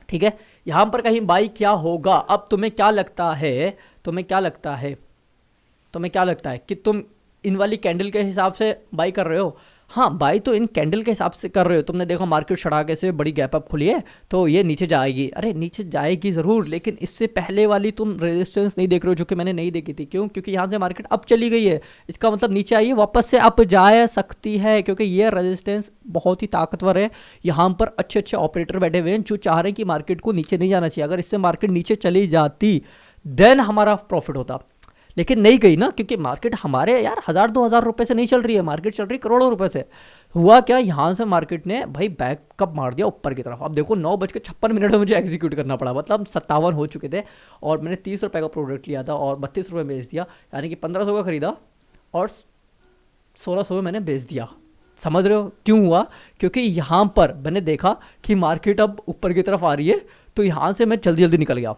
ठीक है, यहाँ पर कहीं बाई किया होगा। अब तुम्हें क्या लगता है, कि तुम इन वाली कैंडल के हिसाब से बाई कर रहे हो? हाँ, बाई तो इन कैंडल के हिसाब से कर रहे हो। तुमने देखा मार्केट सड़ाके से बड़ी गैप अप खुली है, तो ये नीचे जाएगी। अरे नीचे जाएगी ज़रूर, लेकिन इससे पहले वाली तुम रेजिस्टेंस नहीं देख रहे हो, जो कि मैंने नहीं देखी थी। क्यों? क्योंकि यहाँ से मार्केट अप चली गई है, इसका मतलब नीचे आई है, वापस से अप जा सकती है, क्योंकि ये रेजिस्टेंस बहुत ही ताकतवर है। यहाँ पर अच्छे अच्छे ऑपरेटर बैठे हुए हैं जो चाह रहे हैं कि मार्केट को नीचे नहीं जाना चाहिए। अगर इससे मार्केट नीचे चली जाती देन हमारा प्रॉफिट होता, लेकिन नहीं गई ना, क्योंकि मार्केट हमारे यार 1000-2000 रुपए से नहीं चल रही है, मार्केट चल रही करोड़ों रुपए से। हुआ क्या, यहाँ से मार्केट ने भाई बैकअप मार दिया ऊपर की तरफ। अब देखो 9:56 में मुझे एग्जीक्यूट करना पड़ा, मतलब 57 हो चुके थे, और मैंने 30 रुपये का प्रोडक्ट लिया था और 32 रुपये बेच दिया, यानी कि 1500 का खरीदा और 1600 में मैंने बेच दिया। समझ रहे हो क्यों हुआ? क्योंकि यहाँ पर मैंने देखा कि मार्केट अब ऊपर की तरफ आ रही है, तो यहाँ से मैं जल्दी जल्दी निकल गया,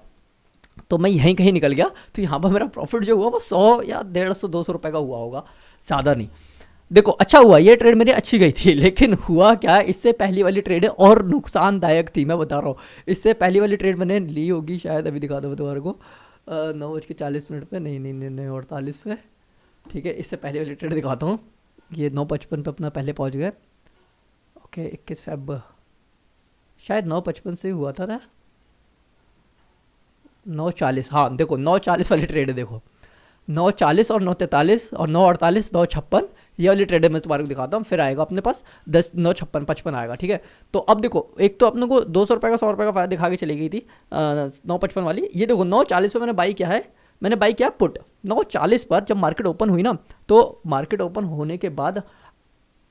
तो मैं यहीं कहीं निकल गया। तो यहाँ पर मेरा प्रॉफिट जो हुआ वो 100 या 150-200 रुपये का हुआ होगा, ज़्यादा नहीं। देखो अच्छा हुआ, ये ट्रेड मेरी अच्छी गई थी, लेकिन हुआ क्या, इससे पहली वाली ट्रेड और नुकसानदायक थी, मैं बता रहा हूँ। इससे पहली वाली ट्रेड मैंने ली होगी शायद, अभी दिखा दो तुम्हारे को, 9:40 पे, नहीं 48 पे, ठीक है। इससे पहले वाली ट्रेड दिखाता हूँ। ये 9:55 पे अपना पहले पहुँच गए। ओके 21 फेब शायद 9:55 से ही हुआ था ना, 9:40, हाँ देखो 9:40 वाली ट्रेड है, देखो 9:40 और 9:43 और 9:48 9:56, ये वाली ट्रेड मैं तुम्हारे को दिखाता हूँ। फिर आएगा अपने पास 9:56 आएगा, ठीक है। तो अब देखो, एक तो अपने को 200 रुपये का 100 रुपये का फायदा दिखा के चली गई थी 9:55 वाली। ये देखो 9:40 पे मैंने बाई किया है, मैंने बाई किया पुट 9:40 पर। जब मार्केट ओपन हुई ना, तो मार्केट ओपन होने के बाद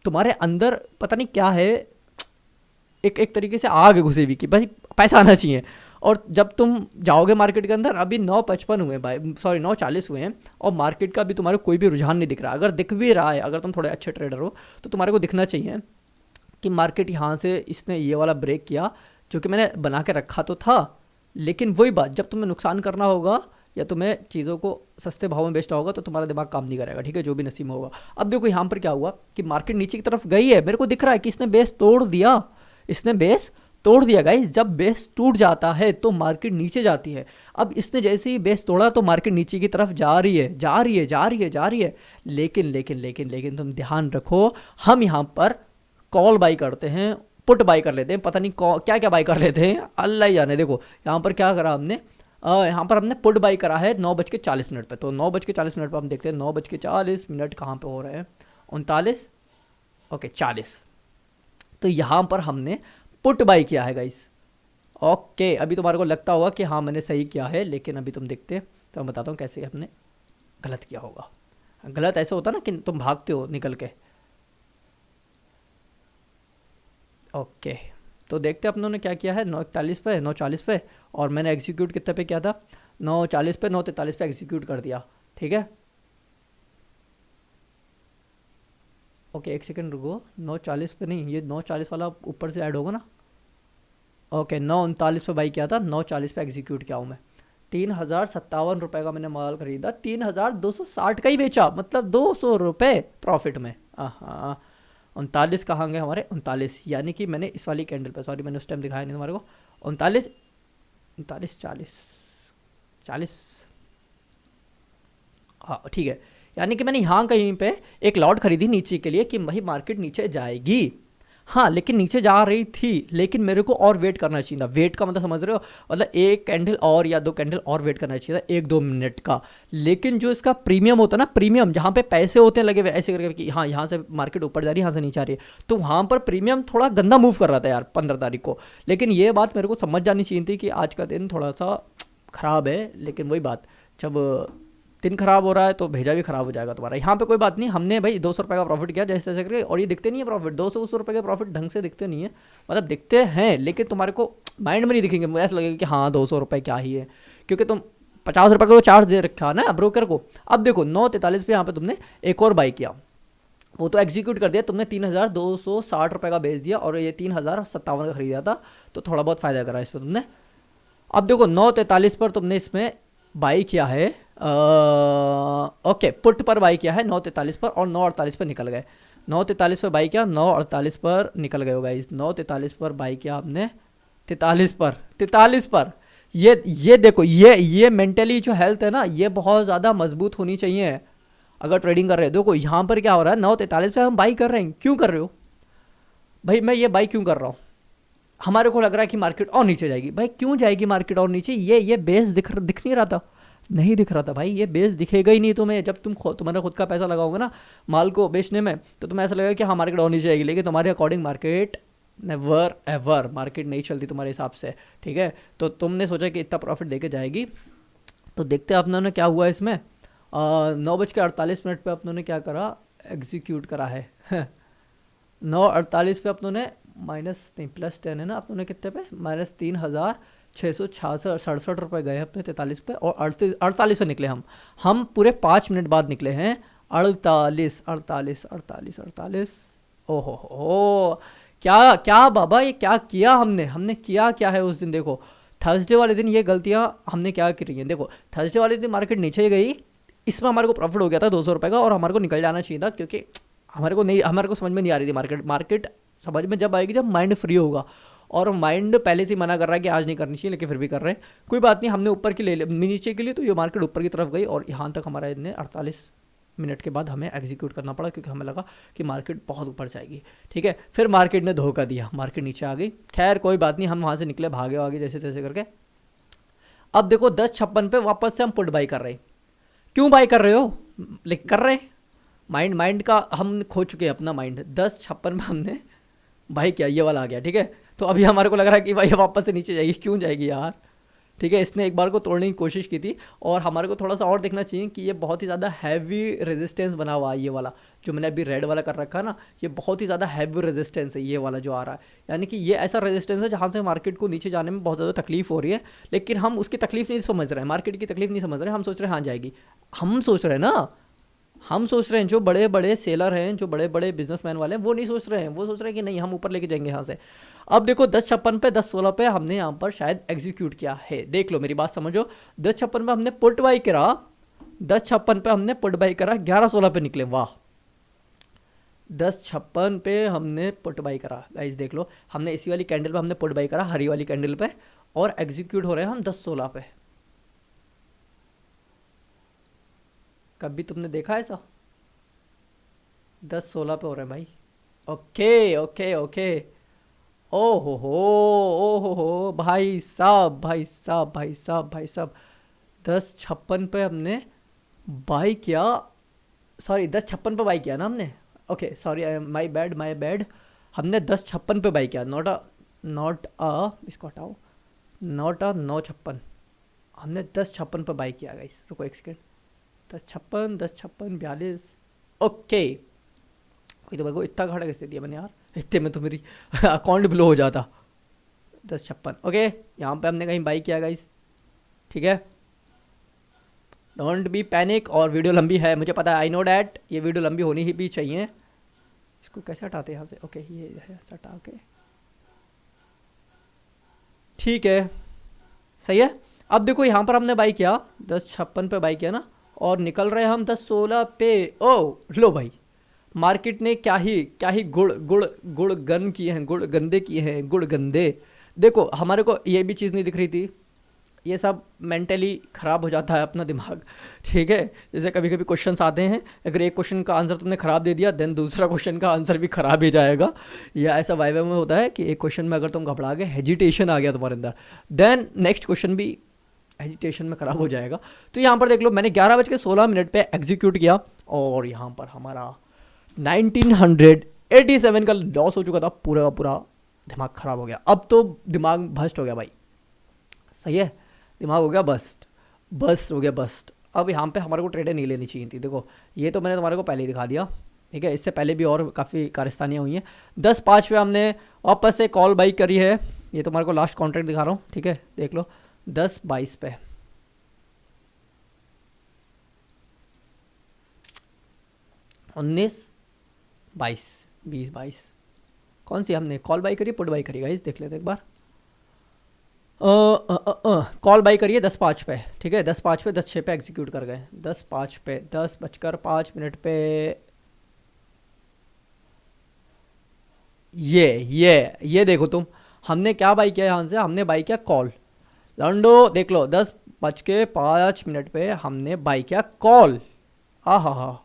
तुम्हारे अंदर पता नहीं क्या है, एक तरीके से आग घुसी हुई कि भाई पैसा आना चाहिए। और जब तुम जाओगे मार्केट के अंदर, अभी 9:55 हुए भाई, सॉरी 9:40 हुए हैं, और मार्केट का भी तुम्हारे कोई भी रुझान नहीं दिख रहा। अगर दिख भी रहा है, अगर तुम थोड़े अच्छे ट्रेडर हो, तो तुम्हारे को दिखना चाहिए कि मार्केट यहाँ से इसने ये वाला ब्रेक किया, जो कि मैंने बना के रखा तो था। लेकिन वही बात, जब तुम्हें नुकसान करना होगा या तुम्हें चीज़ों को सस्ते भाव में बेचना होगा, तो तुम्हारा दिमाग काम नहीं करेगा, ठीक है, जो भी नसीब में होगा। अब देखो यहाँ पर क्या हुआ कि मार्केट नीचे की तरफ गई है, मेरे को दिख रहा है कि इसने बेस तोड़ दिया, इसने बेस तोड़ दिया गाइस। जब बेस टूट जाता है तो मार्केट नीचे जाती है। अब इसने जैसे ही बेस तोड़ा तो मार्केट नीचे की तरफ जा रही है। लेकिन तुम ध्यान रखो, हम यहाँ पर कॉल बाई करते हैं, पुट बाई कर लेते हैं, पता नहीं क्या क्या बाई कर लेते हैं, अल्लाह ही जाने। देखो यहाँ पर क्या करा हमने, यहाँ पर हमने पुट बाई करा है 9:40 पे। तो 9:40 पर हम देखते हैं 9:40 कहाँ पे हो रहे हैं, 39, ओके 40। तो यहाँ पर हमने पुट बाई किया है गाइस। ओके, अभी तुम्हारे को लगता होगा कि हाँ मैंने सही किया है, लेकिन अभी तुम देखते तो मैं बताता हूँ कैसे हमने गलत किया होगा। गलत ऐसे होता ना कि तुम भागते हो निकल के। ओके, तो देखते अपनों ने क्या किया है। 9:41 पे, 9:40 पे, और मैंने एग्जीक्यूट कितने पे किया था, 9:40 पे, 9:43 पे एग्जीक्यूट कर दिया, ठीक है। ओके एक सेकंड रुको, 9:40 पे नहीं, ये 9:40 वाला ऊपर से ऐड होगा ना। ओके 9:39 पे बाई किया था, 9:40 पे एग्जीक्यूट किया हूँ मैं। 3057 रुपये का मैंने माल खरीदा, 3260 का ही बेचा, मतलब 200 रुपये प्रॉफिट में। हाँ 39 कहाँ गए हमारे, 39, यानी कि मैंने इस वाली कैंडल पे, सॉरी मैंने उस टाइम दिखाया नहीं तुम्हारे को, 39 40, हाँ ठीक है। यानी कि मैंने यहाँ कहीं पे एक लॉट खरीदी नीचे के लिए कि भाई मार्केट नीचे जाएगी। हाँ लेकिन नीचे जा रही थी, लेकिन मेरे को और वेट करना चाहिए था। वेट का मतलब समझ रहे हो, मतलब एक कैंडल और या 2 कैंडल और वेट करना चाहिए था, 1-2 मिनट का। लेकिन जो इसका प्रीमियम होता है ना, प्रीमियम जहाँ पे पैसे होते हैं लगे हुए ऐसे करके कि हाँ यहाँ से मार्केट ऊपर जा रही है, यहाँ से नीचे आ रही है, तो वहाँ पर प्रीमियम थोड़ा गंदा मूव कर रहा था यार 15 तारीख को। लेकिन ये बात मेरे को समझ जानी चाहिए थी कि आज का दिन थोड़ा सा ख़राब है। लेकिन वही बात, जब दिन खराब हो रहा है तो भेजा भी खराब हो जाएगा तुम्हारा। यहाँ पे कोई बात नहीं, हमने भाई 200 रुपये का प्रॉफिट किया जैसे तैसे करके, और ये दिखते नहीं है प्रॉफिट, 200 रुपये के प्रॉफिट ढंग से दिखते नहीं है, मतलब दिखते हैं लेकिन तुम्हारे को माइंड में नहीं दिखेंगे, मुझे ऐसा लगेगा कि हाँ 200 रुपये क्या ही है, क्योंकि तुम 50 रुपये का तो चार्ज दे रखा ना ब्रोकर को। अब देखो 9:43 पे यहाँ पे तुमने एक और बाई किया, वो तो एग्जीक्यूट कर दिया तुमने, 3,260 रुपये का बेच दिया और ये 3,057 का खरीदा था, तो थोड़ा बहुत फ़ायदा करा इस पर तुमने। अब देखो 9:43 पर तुमने इसमें बाई किया है, ओके पुट पर बाई किया है 9:43 पर, और 9:48 पर निकल गए। 9:43 पर बाई किया, 9:48 पर निकल गए होगा, इस 9:43 पर बाई किया आपने, 43 पर ये देखो, ये मेंटली जो हेल्थ है ना, ये बहुत ज़्यादा मजबूत होनी चाहिए अगर ट्रेडिंग कर रहे हो। देखो यहाँ पर क्या हो रहा है, 9:43 पे हम बाई कर रहे हैं, क्यों कर रहे हो भाई, मैं ये बाई क्यों कर रहा हूँ, हमारे को लग रहा है कि मार्केट और नीचे जाएगी, भाई क्यों जाएगी मार्केट और नीचे, ये बेस दिख नहीं रहा था, नहीं दिख रहा था भाई, ये बेस दिखेगा ही नहीं तुम्हें, जब तुम्हारा खुद का पैसा लगाओगे ना माल को बेचने में, तो तुम्हें ऐसा लगेगा कि हाँ मार्केट और नीचे जाएगी, लेकिन तुम्हारे according market never ever market नहीं चलती तुम्हारे हिसाब से, ठीक है। तो तुमने सोचा कि इतना प्रॉफिट देके जाएगी, तो देखते हैं अपनों ने क्या हुआ इसमें। 9:48 पर अपनों ने क्या करा, एग्जीक्यूट करा है 9:48 पे अपनों ने माइनस नहीं +10 है ना, अपनों ने कितने पे -3,666 गए अपने 43 पे, और 48 पे निकले हम पूरे 5 मिनट बाद निकले हैं 48। ओहो हो, क्या क्या बाबा, ये क्या किया हमने किया क्या है उस दिन। देखो थर्सडे वाले दिन ये गलतियाँ हमने क्या करी हैं, देखो थर्सडे वाले दिन मार्केट नीचे गई, इसमें हमारे को प्रॉफिट हो गया था 200 रुपये का, और हमारे को निकल जाना चाहिए था, क्योंकि हमारे को समझ में नहीं आ रही थी मार्केट समझ में जब आएगी जब माइंड फ्री होगा, और माइंड पहले से ही मना कर रहा है कि आज नहीं करनी चाहिए, लेकिन फिर भी कर रहे हैं। कोई बात नहीं, हमने ऊपर की ले नीचे के लिए, तो ये मार्केट ऊपर की तरफ गई, और यहाँ तक हमारा इतने 48 मिनट के बाद हमें एग्जीक्यूट करना पड़ा, क्योंकि हमें लगा कि मार्केट बहुत ऊपर जाएगी, ठीक है। फिर मार्केट ने धोखा दिया, मार्केट नीचे आ गई, खैर कोई बात नहीं, हम वहाँ से निकले, भागे आगे जैसे तैसे करके। अब देखो 10:56 पे वापस से हम पुट बाई कर रहे हैं, क्यों बाई कर रहे हो, लेकिन कर रहे हैं, माइंड का हम खो चुके हैं अपना माइंड। 10:56 में हमने भाई क्या ये वाला आ गया, ठीक है। तो अभी हमारे को लग रहा है कि भाई वापस से नीचे जाएगी, क्यों जाएगी यार, ठीक है। इसने एक बार को तोड़ने की कोशिश की थी, और हमारे को थोड़ा सा और देखना चाहिए कि ये बहुत ही ज़्यादा हैवी रेजिस्टेंस बना हुआ है, ये वाला जो मैंने अभी रेड वाला कर रखा है ना, ये बहुत ही ज़्यादा हैवी रेजिस्टेंस है ये वाला जो आ रहा है, यानी कि ये ऐसा रेजिस्टेंस है जहाँ से मार्केट को नीचे जाने में बहुत ज़्यादा तकलीफ हो रही है, लेकिन हम उसकी तकलीफ नहीं समझ रहे हैं, मार्केट की तकलीफ नहीं समझ रहे हैं, हम सोच रहे हैं हाँ जाएगी, हम सोच रहे हैं ना, हम सोच रहे हैं, जो बड़े बड़े सेलर हैं, जो बड़े बड़े बिजनेसमैन वाले हैं, वो नहीं सोच रहे हैं, वो सोच रहे हैं कि नहीं हम ऊपर लेके जाएंगे यहाँ से। अब देखो 10:56 पे 10:16 पे हमने यहाँ पर शायद एग्जीक्यूट किया है, देख लो मेरी बात समझो। 10:56 पे हमने पुट बाई करा, 10:56 पे हमने पुट बाई करा, 11:16 पे निकले, वाह। 10:56 पे हमने पुट बाई करा गाइस, देख लो, हमने इसी वाली कैंडल पे हमने पुट बाई करा, हरी वाली कैंडल पे, और एग्जीक्यूट हो रहे हैं हम 10:16 पे। कभी तुमने देखा ऐसा, 10:16 पे हो रहे हैं भाई, ओके ओके ओके, ओ हो भाई साहब भाई साहब भाई साहब भाई साहब, 10:56 पे हमने बाई किया, सॉरी 10:56 पे बाई किया ना हमने, ओके सॉरी माय बैड, हमने 10:56 पे बाई किया, नॉट अ इसको हटाओ, नॉट अ 9:56, हमने 10:56 पे बाई किया गाइस, रुको एक सेकेंड, 10:56 42, ओके। वही तो भाई को इतना घाटा कैसे दिया मैंने यार, इतने में तो मेरी अकाउंट ब्लो हो जाता। 10:56 ओके, यहाँ पे हमने कहीं बाई किया गाइस, ठीक है, डोंट बी पैनिक। और वीडियो लंबी है मुझे पता है, आई नो डैट, ये वीडियो लंबी होनी ही भी चाहिए। इसको कैसे हटाते हैं यहाँ से, ओके ये है हटा के, ठीक है सही है। अब देखो यहाँ पर हमने बाई किया 10:56 पे बाई किया ना, और निकल रहे हम 10:16 पे, ओ लो भाई मार्केट ने क्या ही गुड़ गन किए हैं, गुड़ गंदे किए हैं, गुड़ गंदे। देखो हमारे को ये भी चीज़ नहीं दिख रही थी, ये सब मेंटली ख़राब हो जाता है अपना दिमाग, ठीक है। जैसे कभी कभी क्वेश्चंस आते हैं, अगर एक क्वेश्चन का आंसर तुमने ख़राब दे दिया, देन दूसरा क्वेश्चन का आंसर भी ख़राब ही जाएगा, या ऐसा वाइवा में होता है कि एक क्वेश्चन में अगर तुम घबरा गए, हेजिटेशन आ गया तुम्हारे अंदर, देन नेक्स्ट क्वेश्चन भी हेजिटेशन में ख़राब हो जाएगा। तो यहाँ पर देख लो, मैंने 11:16 पे एग्जीक्यूट किया, और यहाँ पर हमारा 1987 का लॉस हो चुका था, पूरा का पूरा दिमाग ख़राब हो गया। अब तो दिमाग भस्ट हो गया भाई, सही है, दिमाग हो गया बस्ट हो गया बस्ट। अब यहाँ पे हमारे को ट्रेडें नहीं लेनी चाहिए थी। देखो ये तो मैंने तुम्हारे को पहले ही दिखा दिया, ठीक है। इससे पहले भी और काफ़ी कारस्तानियाँ हुई हैं। 10:05 पे हमने वापस से कॉल बाई करी है। ये तुम्हारे को लास्ट कॉन्ट्रैक्ट दिखा रहा हूँ, ठीक है, देख लो 10:22 पे। 19, 22, 20, 22 कौन सी हमने कॉल बाई करी, पुट बाई करी गाइस, देख लेते एक बार। कॉल बाई करिए 10:05 पे, ठीक है, 10:05 पे 10:06 पे एग्जीक्यूट कर गए। 10:05 पे 10:05 पे ये देखो तुम, हमने क्या बाई किया यहाँ से, हमने बाई किया कॉल। लंडो देख लो 10:05 पे हमने बाई किया कॉल। आहा,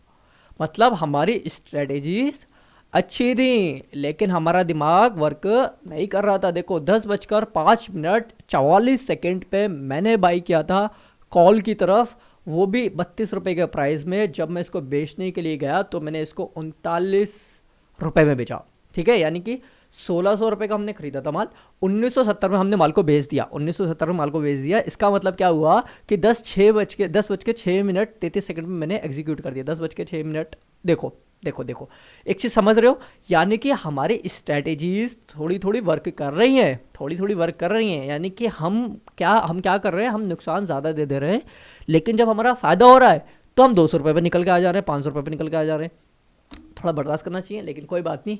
मतलब हमारी स्ट्रेटेजीज अच्छी थी लेकिन हमारा दिमाग वर्क नहीं कर रहा था। देखो 10:05 पे मैंने बाई किया था कॉल की तरफ, वो भी 32 रुपये के प्राइस में। जब मैं इसको बेचने के लिए गया तो मैंने इसको 39 रुपये में बेचा, ठीक है, यानी कि 1600 रुपये का हमने खरीदा था माल, 1970 में हमने माल को बेच दिया, 1970 में माल को बेच दिया। इसका मतलब क्या हुआ कि 10:06 में मैंने एग्जीक्यूट कर दिया। 10:06, देखो एक चीज़ समझ रहे हो, यानी कि हमारी स्ट्रैटेजीज थोड़ी थोड़ी वर्क कर रही हैं, यानी कि हम क्या कर रहे हैं, हम नुकसान ज़्यादा दे रहे हैं, लेकिन जब हमारा फ़ायदा हो रहा है तो हम 200 रुपये पर निकल के आ जा रहे हैं, 500 रुपये पर निकल के आ जा रहे हैं। थोड़ा बर्दाश्त करना चाहिए, लेकिन कोई बात नहीं।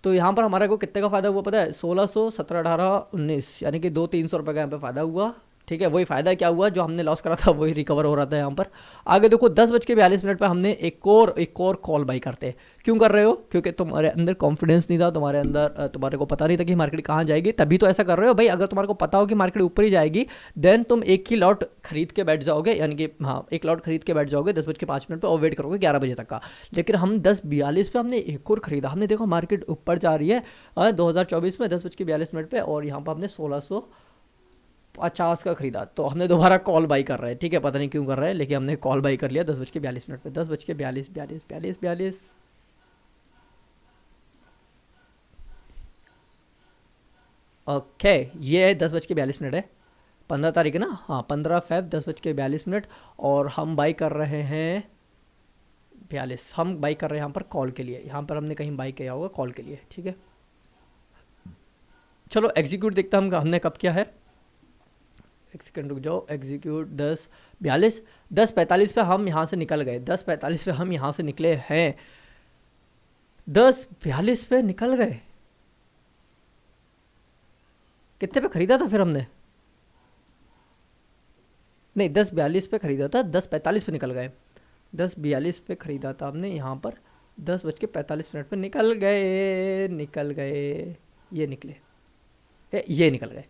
तो यहाँ पर हमारे को कितने का फ़ायदा हुआ पता है, 1600, 17, 18, 19, यानी कि 200-300 रुपये का यहाँ पे फ़ायदा हुआ, ठीक है। वही फ़ायदा क्या हुआ, जो हमने लॉस करा था वही रिकवर हो रहा था यहाँ पर। आगे देखो 10:42 पे हमने एक और कॉल बाई करते हैं। क्यों कर रहे हो, क्योंकि तुम्हारे अंदर कॉन्फिडेंस नहीं था, तुम्हारे को पता नहीं था कि मार्केट कहाँ जाएगी, तभी तो ऐसा कर रहे हो भाई। अगर तुम्हारे को पता हो कि मार्केट ऊपर ही जाएगी, देन तुम एक ही लॉट खरीद के बैठ जाओगे, यानी कि हाँ एक लॉट खरीद के बैठ जाओगे 10:05 पे और वेट करोगे 11 बजे तक का। लेकिन हम 10:42 पे हमने एक और खरीदा, हमने देखो मार्केट ऊपर जा रही है 2024 में 10:42 पे, और यहाँ पर हमने 1650 का खरीदा। तो हमने दोबारा कॉल बाई कर रहे हैं, ठीक है, पता नहीं क्यों कर रहे हैं, लेकिन हमने कॉल बाई कर लिया 10:42 पे। 10:42 ओके, ये 10:42 है, 15 तारीख है ना, हाँ 15 फेब 10:42, और हम बाई कर रहे हैं 42, हम बाई कर रहे हैं यहाँ पर कॉल के लिए। यहाँ पर हमने कहीं बाई किया होगा कॉल के लिए, ठीक है। चलो एग्जीक्यूट देखता हम हमने कब किया है, एक सेकंड रुक जाओ। एग्जीक्यूट 10:42, 10:45 पे हम यहाँ से निकल गए, 10:45 पे हम यहाँ से निकले हैं, 10:42 पे निकल गए। कितने पे खरीदा था फिर हमने, नहीं 10:42 पे खरीदा था, 10:45 पे निकल गए, 10:42 पे खरीदा था हमने, यहाँ पर 10:45 पे निकल गए, ये निकल गए।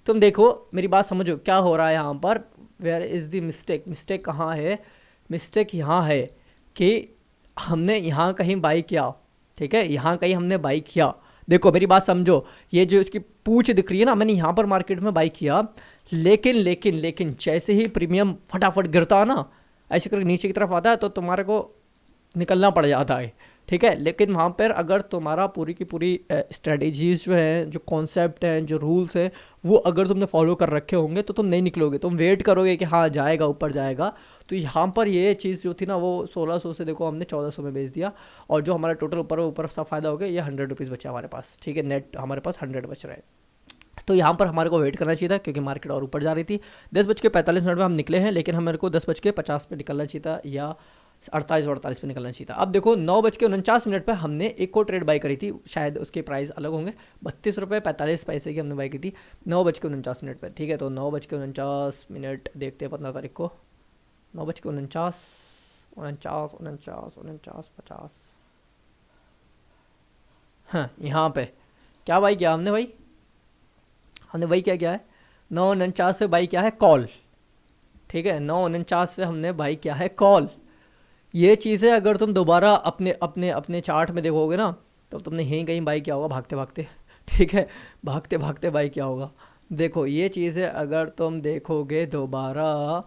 तुम देखो मेरी बात समझो क्या हो रहा है यहाँ पर, वेयर इज़ द मिस्टेक कहाँ है, मिस्टेक यहाँ है कि हमने यहाँ कहीं बाई किया, ठीक है, यहाँ कहीं हमने बाई किया। देखो मेरी बात समझो, ये जो इसकी पूछ दिख रही है ना, मैंने यहाँ पर मार्केट में बाई किया, लेकिन जैसे ही प्रीमियम फटाफट गिरता है ना, ऐसे करके नीचे की तरफ आता है, तो तुम्हारे को निकलना पड़ जाता है, ठीक है। लेकिन वहाँ पर अगर तुम्हारा पूरी की पूरी स्ट्रेटेजीज जो है, जो कॉन्सेप्ट हैं, जो रूल्स हैं, वो अगर तुमने फॉलो कर रखे होंगे तो तुम नहीं निकलोगे, तुम वेट करोगे कि हाँ जाएगा, ऊपर जाएगा। तो यहाँ पर ये चीज़ जो थी ना, वो 1600 से देखो हमने 1400 में बेच दिया, और जो हमारा टोटल ऊपर सब फ़ायदा हो गया, ये 100 रुपीज़ बचा हमारे पास, ठीक है, नेट हमारे पास 100 बच रहा है। तो यहाँ पर हमारे को वेट करना चाहिए था, क्योंकि मार्केट और ऊपर जा रही थी। 10:45 में हम निकले हैं, लेकिन हमारे को 10:50 पे निकलना चाहिए था, या 48 पे निकलना चाहिए था। अब देखो 9:49 पे हमने एक और ट्रेड बाई करी थी, शायद उसके प्राइस अलग होंगे, 32 रुपये 45 पैसे की हमने बाई की थी 9:49 पे, ठीक है। तो 9:49 देखते हैं 15 तारीख को, 9:49, 49, 50। हाँ यहाँ पे क्या बाई किया हमने भाई, हमने वही क्या है 9:49 से बाई किया है कॉल, ठीक है, 9:49 पे हमने बाई किया है कॉल। ये चीज़ें अगर तुम दोबारा अपने अपने अपने चार्ट में देखोगे ना, तो तुमने यहीं कहीं बाई किया होगा भागते भागते, ठीक है, भागते भागते बाई किया होगा। देखो ये चीज़ें अगर तुम देखोगे दोबारा,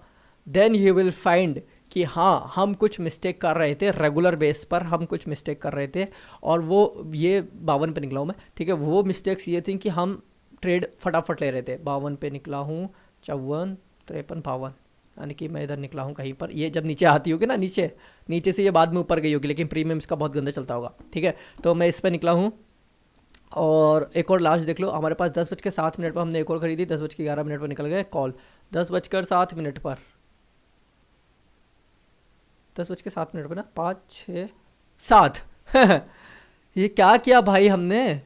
देन यू विल फाइंड कि हाँ हम कुछ मिस्टेक कर रहे थे, रेगुलर बेस पर हम कुछ मिस्टेक कर रहे थे, और वो ये 52 पे निकला हूँ मैं, ठीक है। वो मिस्टेक्स ये थी कि हम ट्रेड फटाफट ले रहे थे, 52 पे निकला हूँ, 54, 53, 52, यानी कि मैं इधर निकला हूँ कहीं पर, ये जब नीचे आती होगी ना, नीचे नीचे से ये बाद में ऊपर गई होगी, लेकिन प्रीमियम इसका बहुत गंदा चलता होगा, ठीक है। तो मैं इस पर निकला हूँ। और एक और लास्ट देख लो, हमारे पास 10:07 पर हमने एक और खरीदी, 10:11 पर निकल गए कॉल, 10:07 पर, 10:07 पर ना, 5, 6, 7 ये क्या किया भाई हमने,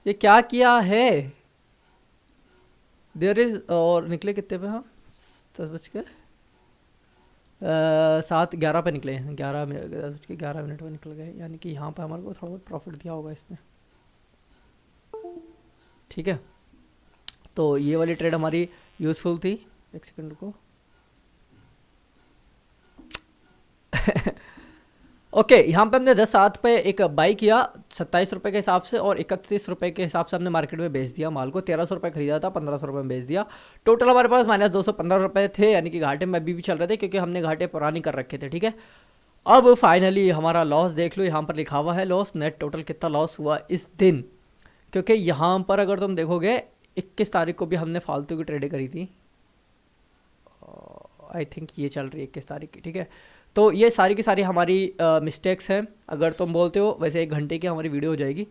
ये क्या किया है। देर इज, और निकले कितने पे हम, 10:07 पे निकले हैं, 10:11 पर निकल गए, यानी कि यहाँ पर हमारे को थोड़ा बहुत प्रॉफिट दिया होगा इसने, ठीक है। तो ये वाली ट्रेड हमारी यूज़फुल थी। एक सेकंड को ओके यहाँ पे हमने 10:07 पे एक बाई किया 27 रुपये के हिसाब से, और 31 रुपये के हिसाब से हमने मार्केट में बेच दिया माल को। 1300 रुपये खरीदा था, 1500 रुपये में बेच दिया। टोटल हमारे पास -215 रुपये थे, यानी कि घाटे में अभी भी चल रहे थे, क्योंकि हमने घाटे पुरानी कर रखे थे, ठीक है। अब फाइनली हमारा लॉस देख लो, यहाँ पर लिखा हुआ है लॉस, नेट टोटल कितना लॉस हुआ इस दिन। क्योंकि यहाँ पर अगर तुम देखोगे 21 तारीख को भी हमने फालतू की ट्रेडें करी थी, आई थिंक ये चल रही है 21 तारीख की, ठीक है। तो ये सारी की सारी हमारी मिस्टेक्स हैं। अगर तुम बोलते हो, वैसे 1 घंटे की हमारी वीडियो हो जाएगी।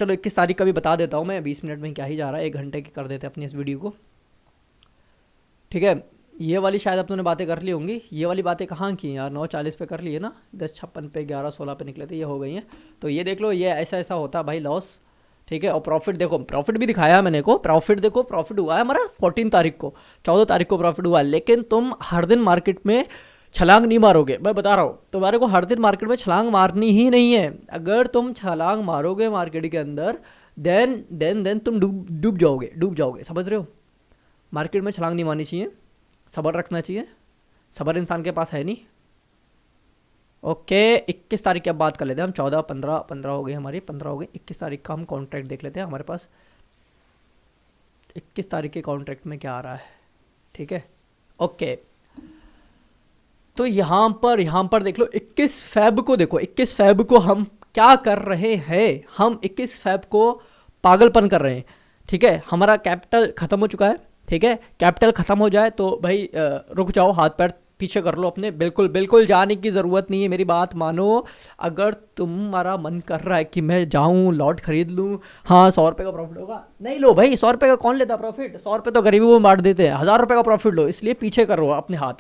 चलो 21 तारीख का भी बता देता हूँ मैं, 20 मिनट में क्या ही जा रहा है, 1 घंटे की कर देते हैं अपनी इस वीडियो को, ठीक है। ये वाली शायद अब तूने बातें कर ली होंगी, ये वाली बातें कहाँ की यार, 9:40 पे कर ली है ना, 10:56 पे, 11:16 पे निकले थे, ये हो गई हैं। तो ये देख लो, ये ऐसा ऐसा होता है भाई लॉस, ठीक है। और प्रॉफिट देखो, प्रॉफिट भी दिखाया है मैंने को, प्रॉफिट देखो, प्रॉफिट हुआ है हमारा 14 तारीख को, 14 तारीख को प्रॉफिट हुआ है। लेकिन तुम हर दिन मार्केट में छलांग नहीं मारोगे, मैं बता रहा हूँ तुम्हारे को, हर दिन मार्केट में छलांग मारनी ही नहीं है। अगर तुम छलांग मारोगे मार्केट के अंदर, देन तुम डूब जाओगे, समझ रहे हो। मार्केट में छलांग नहीं मारनी चाहिए, सब्र रखना चाहिए, सब्र इंसान के पास है नहीं। ओके 21 तारीख की अब बात कर लेते हैं हम, 14, 15 हो गई हमारी, 15 हो गई। 21 तारीख का हम कॉन्ट्रैक्ट देख लेते हैं हमारे पास, 21 तारीख के कॉन्ट्रैक्ट में क्या आ रहा है, ठीक है। ओके तो यहाँ पर देख लो, 21 फेब को देखो, 21 फेब को हम क्या कर रहे हैं, हम 21 फेब को पागलपन कर रहे हैं, ठीक है। हमारा कैपिटल ख़त्म हो चुका है, ठीक है। कैपिटल ख़त्म हो जाए तो भाई रुक जाओ, हाथ पैर पीछे कर लो अपने, बिल्कुल जाने की ज़रूरत नहीं है, मेरी बात मानो। अगर तुम्हारा मन कर रहा है कि मैं जाऊँ लॉट खरीद लूँ, हाँ 100 रुपये का प्रॉफिट होगा, नहीं लो भाई, 100 रुपये का कौन लेता प्रॉफिट, 100 रुपये तो गरीबी में बांट देते हैं। 1000 रुपये का प्रॉफिट लो, इसलिए पीछे करो अपने हाथ।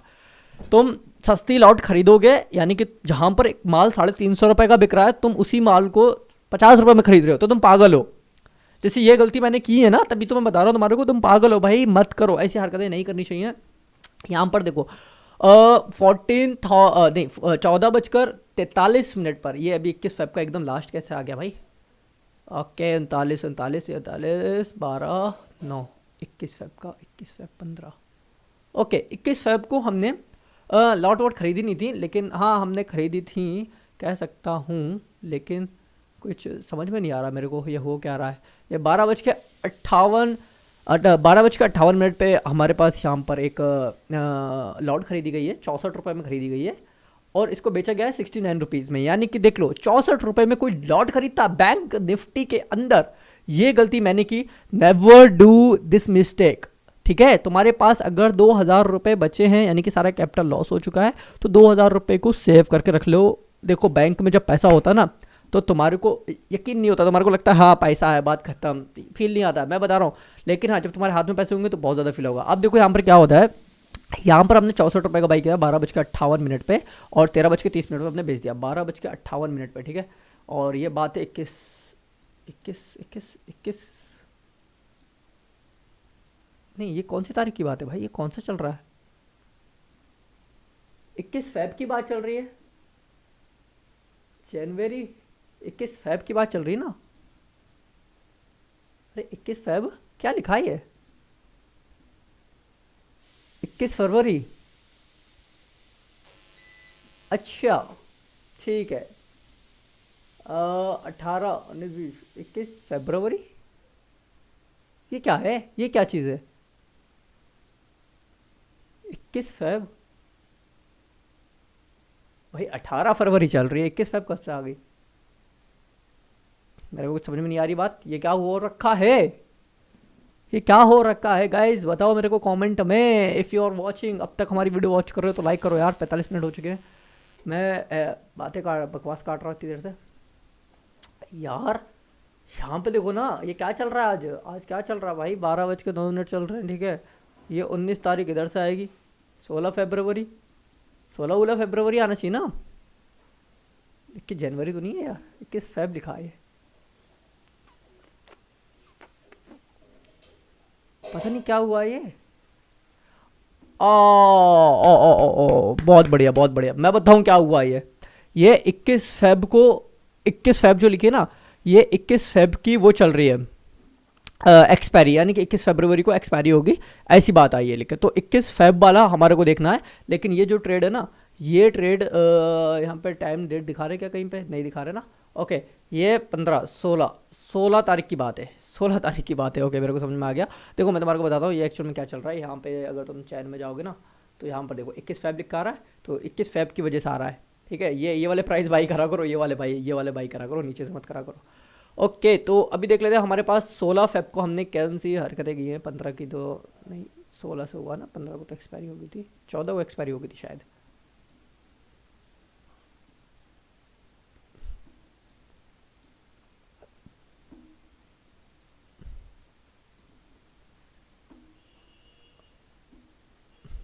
तुम सस्ती लॉट खरीदोगे, यानी कि जहाँ पर एक माल 350 रुपये का बिक रहा है, तुम उसी माल को 50 रुपये में खरीद रहे हो, तो तुम पागल हो। जैसे ये गलती मैंने की है ना, तभी तो मैं बता रहा हूँ तुम्हारे को, तुम पागल हो भाई, मत करो, ऐसी हरकतें नहीं करनी चाहिए। यहाँ पर देखो 14:43 पर, ये अभी 21 फेब का एकदम लास्ट कैसे आ गया भाई। ओके 39, 12, 9, 21 फेब का, 21 फेब 15, ओके 21 फेब को हमने लॉट वॉट खरीदी नहीं थी, लेकिन हाँ हमने खरीदी थी कह सकता हूँ, लेकिन कुछ समझ में नहीं आ रहा मेरे को ये हो क्या रहा है। ये 12:58 पे हमारे पास शाम पर एक लॉट खरीदी गई है, 64 रुपये में खरीदी गई है, और इसको बेचा गया है 69 रुपीज़ में। यानी कि देख लो 64 रुपये में कोई लॉट खरीदता बैंक निफ्टी के अंदर, ये गलती मैंने की। नेवर डू दिस मिस्टेक, ठीक है। तुम्हारे पास अगर 2000 रुपये बचे हैं, यानी कि सारा कैपिटल लॉस हो चुका है, तो 2000 रुपये को सेव करके रख लो। देखो बैंक में जब पैसा होता ना, तो तुम्हारे को यकीन नहीं होता, तुम्हारे को लगता है हाँ पैसा है, बात खत्म, फील नहीं आता, मैं बता रहा हूँ। लेकिन हाँ जब तुम्हारे हाथ में पैसे होंगे तो बहुत ज़्यादा फील होगा। अब देखो यहाँ पर क्या होता है, यहाँ पर हमने 64 रुपये का बाई किया 12:58 पे, और 13:30 पे हमने बेच दिया 12:58 पे, ठीक है। और ये बात है 21 नहीं, ये कौन सी तारीख की बात है भाई, ये कौन सा चल रहा है, 21 फेब की बात चल रही है, जनवरी 21 फेब की बात चल रही है ना। अरे 21 फेब क्या लिखा है, 21 फरवरी, अच्छा ठीक है। 18, 19, 20, 21 फरवरी, ये क्या है, ये क्या चीज़ है, 21 फेब भाई, 18 फरवरी चल रही है, 21 फेब कब से आ गई, मेरे को कुछ समझ में नहीं आ रही बात, ये क्या हो रखा है। ये क्या हो रखा है गाइज, बताओ मेरे को कमेंट में। इफ़ यू आर वाचिंग, अब तक हमारी वीडियो वॉच कर रहे हो तो लाइक करो यार। 45 मिनट हो चुके हैं, मैं बातें काट बकवास काट रहा हूँ इतनी देर से यार। यहाँ पे देखो ना, ये क्या चल रहा है आज। आज क्या चल रहा है भाई, 12 बज के 9 मिनट चल रहे हैं, ठीक है। ये 19 तारीख इधर से आएगी, 16 फरवरी, 16 फरवरी आना चाहिए ना। 21 जनवरी तो नहीं है यार, 21 फेब लिखा है। पता नहीं क्या हुआ ये। ओ बहुत बढ़िया बहुत बढ़िया, मैं बताऊँ क्या हुआ ये 21 फेब को, 21 फेब जो लिखी है ना, ये 21 फेब की वो चल रही है एक्सपायरी, यानी कि 21 फरवरी को एक्सपायरी होगी, ऐसी बात आई है लिखे। तो 21 फेब वाला हमारे को देखना है। लेकिन ये जो ट्रेड है ना, ये ट्रेड यहाँ पे टाइम डेट दिखा रहे क्या, कहीं पे नहीं दिखा रहे ना। ओके, ये 15 16 तारीख की बात है, 16 तारीख की बात है। ओके, मेरे को समझ में आ गया। देखो मैं तुम्हारे को बताता हूँ ये एक्चुअल में क्या चल रहा है। यहाँ पे अगर तुम चैन में जाओगे ना, तो यहाँ पर देखो 21 फेब लिखा रहा है, तो 21 फेब की वजह से आ रहा है, ठीक है। ये वाले प्राइस बाई करा करो, ये वाले बाई करा करो, नीचे से मत करा करो। ओके, तो अभी देख लेते हैं हमारे पास 16 फेब को हमने कौन सी हरकतें की हैं। 15 की तो नहीं, 16 से हुआ ना, 15 को तो एक्सपायरी हो गई थी, 14 को एक्सपायरी हो गई थी शायद।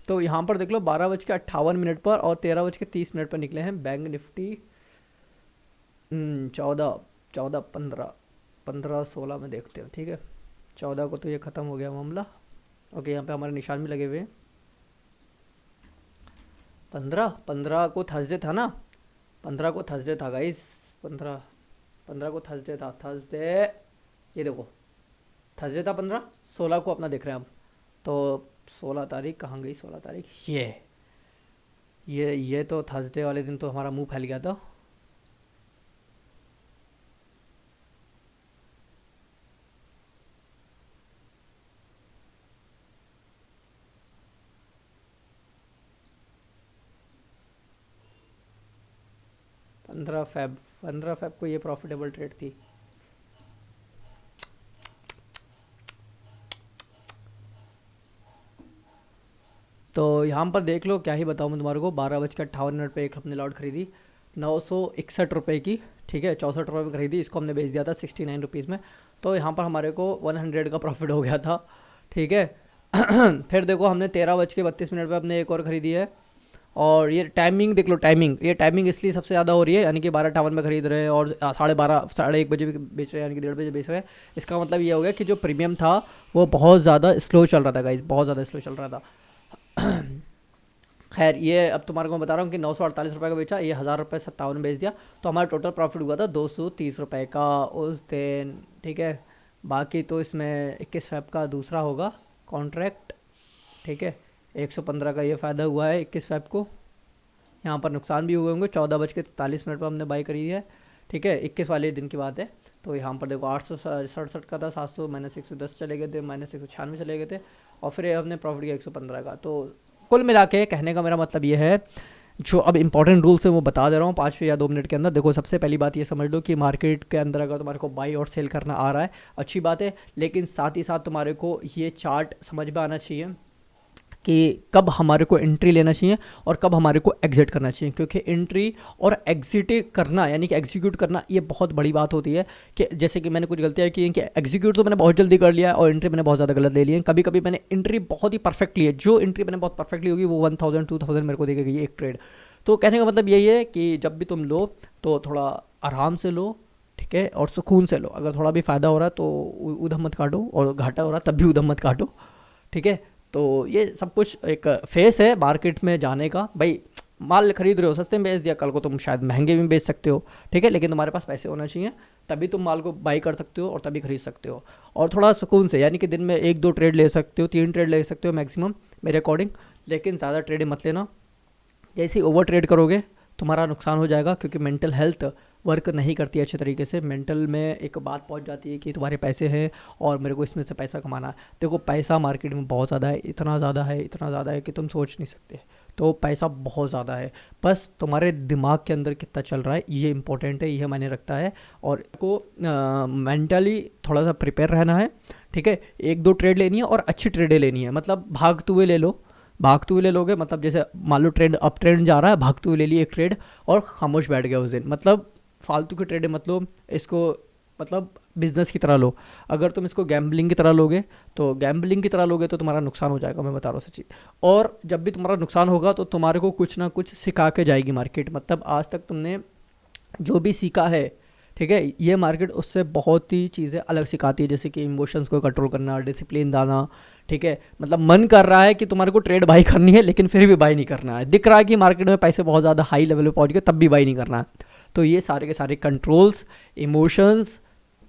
तो यहाँ पर देख लो 12 बज के 58 मिनट पर और 13 बज के 30 मिनट पर निकले हैं बैंक निफ्टी। 14, 14, 15, 15, 16 में देखते हैं, ठीक है। 14 को तो ये ख़त्म हो गया मामला। ओके, यहाँ पे हमारे निशान भी लगे हुए हैं। 15 को थर्सडे था ना, 15 को थर्सडे था गाइस। 15 को थर्सडे था, थर्सडे, ये देखो थर्सडे था 15। 16 को अपना देख रहे हैं अब। तो 16 तारीख कहाँ गई, 16 तारीख, ये तो थर्सडे वाले दिन तो हमारा मुंह फैल गया था। पंद्रह फेब को ये प्रॉफिटेबल ट्रेड थी। तो यहाँ पर देख लो, क्या ही बताऊँ मैं तुम्हारे को। 12 बज के 58 मिनट पर एक हमने लॉट खरीदी 961 रुपये की, ठीक है। 64 रुपये में खरीदी, इसको हमने बेच दिया था 69 रुपीज़ में। तो यहाँ पर हमारे को 100 का प्रॉफिट हो गया था, ठीक है। फिर देखो हमने 13 बज के 32 मिनट पर अपने एक और ख़रीदी है। और ये टाइमिंग देख लो, टाइमिंग, ये टाइमिंग इसलिए सबसे ज़्यादा हो रही है, यानी कि 12:58 में खरीद रहे हैं और 12:30 1:30 बजे भी बेच रहे हैं, यानी कि 1:30 बजे बेच रहे हैं। इसका मतलब ये हो गया कि जो प्रीमियम था वो बहुत ज़्यादा स्लो चल रहा था गाइस, बहुत ज़्यादा स्लो चल रहा था। खैर, ये अब तुम्हारे को बता रहा हूँ कि 948 रुपये का बेचा, ये 1000 रुपये 57 बेच दिया। तो हमारा टोटल प्रॉफिट हुआ था 230 रुपये का उस दिन, ठीक है। बाकी तो इसमें 21 फेब का दूसरा होगा कॉन्ट्रैक्ट, ठीक है। 115 का ये फ़ायदा हुआ है 21 फेब को। यहाँ पर नुकसान भी हुए होंगे। 14 बज के 43 मिनट पर हमने बाई करी है, ठीक है। 21 वाले दिन की बात है। तो यहाँ पर देखो 867 का था, 700 -110 चले गए थे, -196 चले गए थे। और फिर ये हमने प्रॉफिट किया 115 का। तो कुल मिला के कहने का मेरा मतलब ये है, जो अब इंपॉर्टेंट रूल्स है वो बता दे रहा हूँ 5 या 2 मिनट के अंदर। देखो, सबसे पहली बात ये समझ लो कि मार्केट के अंदर अगर तुम्हारे को बाई और सेल करना आ रहा है, अच्छी बात है। लेकिन साथ ही साथ तुम्हारे को ये चार्ट समझ में आना चाहिए कि कब हमारे को एंट्री लेना चाहिए और कब हमारे को एग्जिट करना चाहिए। क्योंकि एंट्री और एग्जिट करना, यानी कि एग्जीक्यूट करना, ये बहुत बड़ी बात होती है। कि जैसे कि मैंने कुछ गलतियाँ की हैं कि एग्जीक्यूट तो मैंने बहुत जल्दी कर लिया है और एंट्री मैंने बहुत ज़्यादा गलत ले ली है। कभी कभी मैंने एंट्री बहुत ही परफेक्ट ली है, जो एंट्री मैंने बहुत परफेक्टली होगी वो 1000 2000 मेरे को देगी एक ट्रेड। तो कहने का मतलब यही है कि जब भी तुम लो तो थोड़ा आराम से लो, ठीक है, और सुकून से लो। अगर थोड़ा भी फ़ायदा हो रहा है तो उधम मत काटो, और घाटा हो रहा है तब भी उधम मत काटो, ठीक है। तो ये सब कुछ एक फेस है मार्केट में जाने का। भाई, माल खरीद रहे हो, सस्ते में बेच दिया, कल को तुम शायद महंगे में बेच सकते हो, ठीक है। लेकिन तुम्हारे पास पैसे होना चाहिए, तभी तुम माल को बाई कर सकते हो और तभी खरीद सकते हो। और थोड़ा सुकून से, यानी कि दिन में 1-2 ट्रेड ले सकते हो, 3 ट्रेड ले सकते हो मैक्सिमम मेरे अकॉर्डिंग। लेकिन ज़्यादा ट्रेड मत लेना। जैसे ही ओवर ट्रेड करोगे तुम्हारा नुकसान हो जाएगा, क्योंकि मेंटल हेल्थ वर्क नहीं करती अच्छे तरीके से। मेंटल में एक बात पहुंच जाती है कि तुम्हारे पैसे हैं और मेरे को इसमें से पैसा कमाना है। देखो, पैसा मार्केट में बहुत ज़्यादा है, इतना ज़्यादा है, इतना ज़्यादा है कि तुम सोच नहीं सकते। तो पैसा बहुत ज़्यादा है, बस तुम्हारे दिमाग के अंदर कितना चल रहा है ये इंपॉर्टेंट है, ये मायने रखता है। और को मेंटली थोड़ा सा प्रिपेयर रहना है, ठीक है, एक दो ट्रेड लेनी है और अच्छी ट्रेडें लेनी है, मतलब भागते हुए ले लो, भागते हुए ले लोगे, मतलब जैसे मान लो ट्रेंड अप ट्रेंड जा रहा है, भागते हुए ले लिए एक ट्रेड और खामोश बैठ गया उस दिन, मतलब फालतू की ट्रेडें मत लो इसको, मतलब बिजनेस की तरह लो। अगर तुम इसको गैम्बलिंग की तरह लोगे तो गैम्बलिंग की तरह लोगे तो तुम्हारा नुकसान हो जाएगा, मैं बता रहा हूँ सच्ची। और जब भी तुम्हारा नुकसान होगा तो तुम्हारे को कुछ ना कुछ सिखा के जाएगी मार्केट, मतलब आज तक तुमने जो भी सीखा है, ठीक है, ये मार्केट उससे बहुत ही चीज़ें अलग सिखाती है, जैसे कि इमोशंस को कंट्रोल करना, डिसिप्लिन दाना, ठीक है, मतलब मन कर रहा है कि तुम्हारे को ट्रेड बाई करनी है लेकिन फिर भी बाई नहीं करना है, दिख रहा है कि मार्केट में पैसे बहुत ज़्यादा हाई लेवल पे पहुंच गए तब भी बाई नहीं करना है। तो ये सारे के सारे कंट्रोल्स, इमोशंस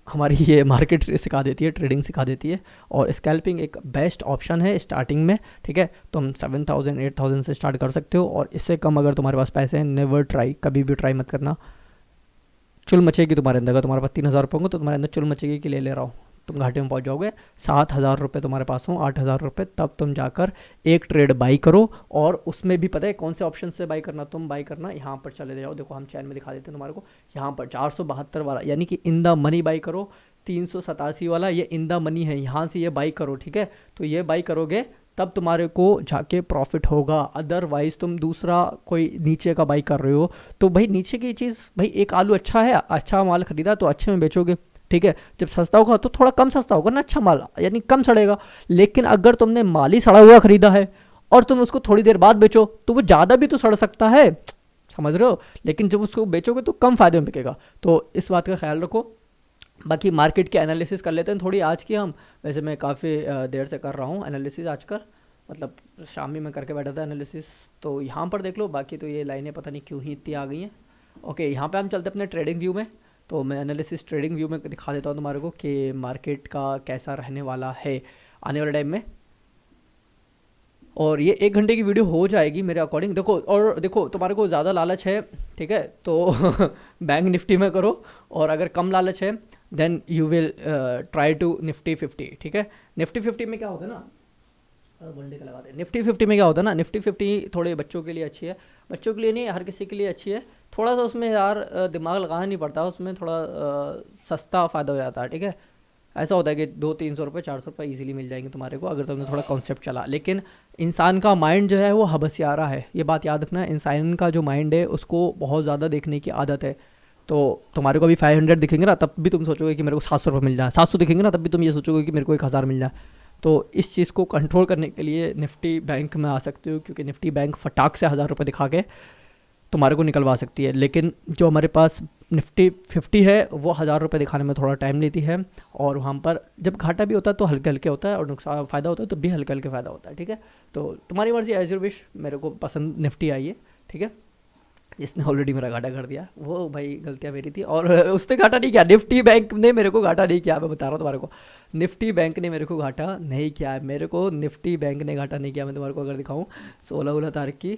हमारी ये मार्केट सिखा देती है, ट्रेडिंग सिखा देती है। और स्कैल्पिंग एक बेस्ट ऑप्शन है स्टार्टिंग में, ठीक है, तुम 7,000 8,000 से स्टार्ट कर सकते हो, और इससे कम अगर तुम्हारे पास पैसे हैं नेवर ट्राई, कभी भी ट्राई मत करना, चुल मचेगी तुम्हारे अंदर। अगर तुम्हारे पास 3,000 रुपये होंगे तो तुम्हारे अंदर चुल मचेगी कि ले रहा हूँ, तुम घाटे में पहुँच जाओगे। 7,000 रुपये तुम्हारे पास हो, 8,000 रुपये, तब तुम जाकर एक ट्रेड बाई करो। और उसमें भी पता है कौन से ऑप्शन से बाई करना, तुम बाई करना यहाँ पर चले जाओ, देखो हम चैन में दिखा देते हैं तुम्हारे को, यहाँ पर 472 वाला यानी कि इन द मनी बाई करो, 387 वाला ये इन द मनी है, यहाँ से ये बाई करो, ठीक है। तो ये बाई करोगे तब तुम्हारे को जाके प्रॉफिट होगा, अदरवाइज तुम दूसरा कोई नीचे का बाई कर रहे हो तो भाई नीचे की चीज़, भाई एक आलू अच्छा है, अच्छा माल खरीदा तो अच्छे में बेचोगे, ठीक है। जब सस्ता होगा तो थोड़ा कम सस्ता होगा ना, अच्छा माल यानी कम सड़ेगा। लेकिन अगर तुमने माल ही सड़ा हुआ खरीदा है और तुम उसको थोड़ी देर बाद बेचो तो वो ज़्यादा भी तो सड़ सकता है, समझ रहे हो। लेकिन जब उसको बेचोगे तो कम फ़ायदे में बिकेगा, तो इस बात का ख्याल रखो। बाकी मार्केट की एनालिसिस कर लेते हैं थोड़ी आज की हम, वैसे मैं काफ़ी देर से कर रहा हूँ एनालिसिस आजकल, मतलब शाम में मैं करके बैठा था एनालिसिस। तो यहाँ पर देख लो, बाकी तो ये लाइनें पता नहीं क्यों ही इतनी आ गई हैं। ओके, यहाँ पे हम चलते हैं अपने ट्रेडिंग व्यू में। तो मैं एनालिसिस ट्रेडिंग व्यू में दिखा देता हूँ तुम्हारे को कि मार्केट का कैसा रहने वाला है आने वाले टाइम में। और ये 1 घंटे की वीडियो हो जाएगी मेरे अकॉर्डिंग। देखो, और देखो तुम्हारे को ज़्यादा लालच है, ठीक है, तो बैंक निफ्टी में करो, और अगर कम लालच है then you will try to Nifty 50, ठीक है। निफ्टी 50 में क्या होता है ना, वनडे का लगा दे, निफ्टी 50 में क्या होता है ना, निफ्टी 50 थोड़े बच्चों के लिए अच्छी है, बच्चों के लिए नहीं, हर किसी के लिए अच्छी है। थोड़ा सा उसमें यार दिमाग लगाना नहीं पड़ता, उसमें थोड़ा सस्ता फ़ायदा हो जाता है, ठीक है। ऐसा होता है कि 200-300 रुपये 400 रुपये ईजिली मिल जाएंगे तुम्हारे को अगर तुमने थोड़ा कॉन्सेप्ट चला। लेकिन इंसान का माइंड जो है वो हबसियारा है, ये बात याद रखना। इंसान का जो माइंड है उसको बहुत ज़्यादा देखने की आदत है। तो तुम्हारे को अभी 500 दिखेंगे ना तब भी तुम सोचोगे कि मेरे को 700 रुपये मिल जाए, 700 दिखेंगे ना तब भी तुम ये सोचोगे कि मेरे को 1,000 मिल जाए। तो इस चीज़ को कंट्रोल करने के लिए निफ्टी बैंक में आ सकते हो, क्योंकि निफ्टी बैंक फटाक से 1,000 रुपये दिखा के तुम्हारे को निकलवा सकती है। लेकिन जो हमारे पास निफ्टी 50 है वो 1,000 रुपये दिखाने में थोड़ा टाइम लेती है, और वहाँ पर जब घाटा भी होता है तो हल्के हल्के होता है, और नुकसान फ़ायदा होता है तो भी हल्के हल्के फ़ायदा होता है, ठीक है। तो तुम्हारी मर्ज़ी, एज योर विश। मेरे को पसंद निफ्टी आई है, ठीक है। जिसने ऑलरेडी मेरा घाटा कर दिया वो भाई गलतियाँ मेरी थी, और उसने घाटा नहीं किया, निफ्टी बैंक ने मेरे को घाटा नहीं किया, मैं बता रहा हूँ तुम्हारे को, निफ्टी बैंक ने मेरे को घाटा नहीं किया है, मेरे को निफ्टी बैंक ने घाटा नहीं किया। मैं तुम्हारे को अगर दिखाऊँ 16 तारीख की,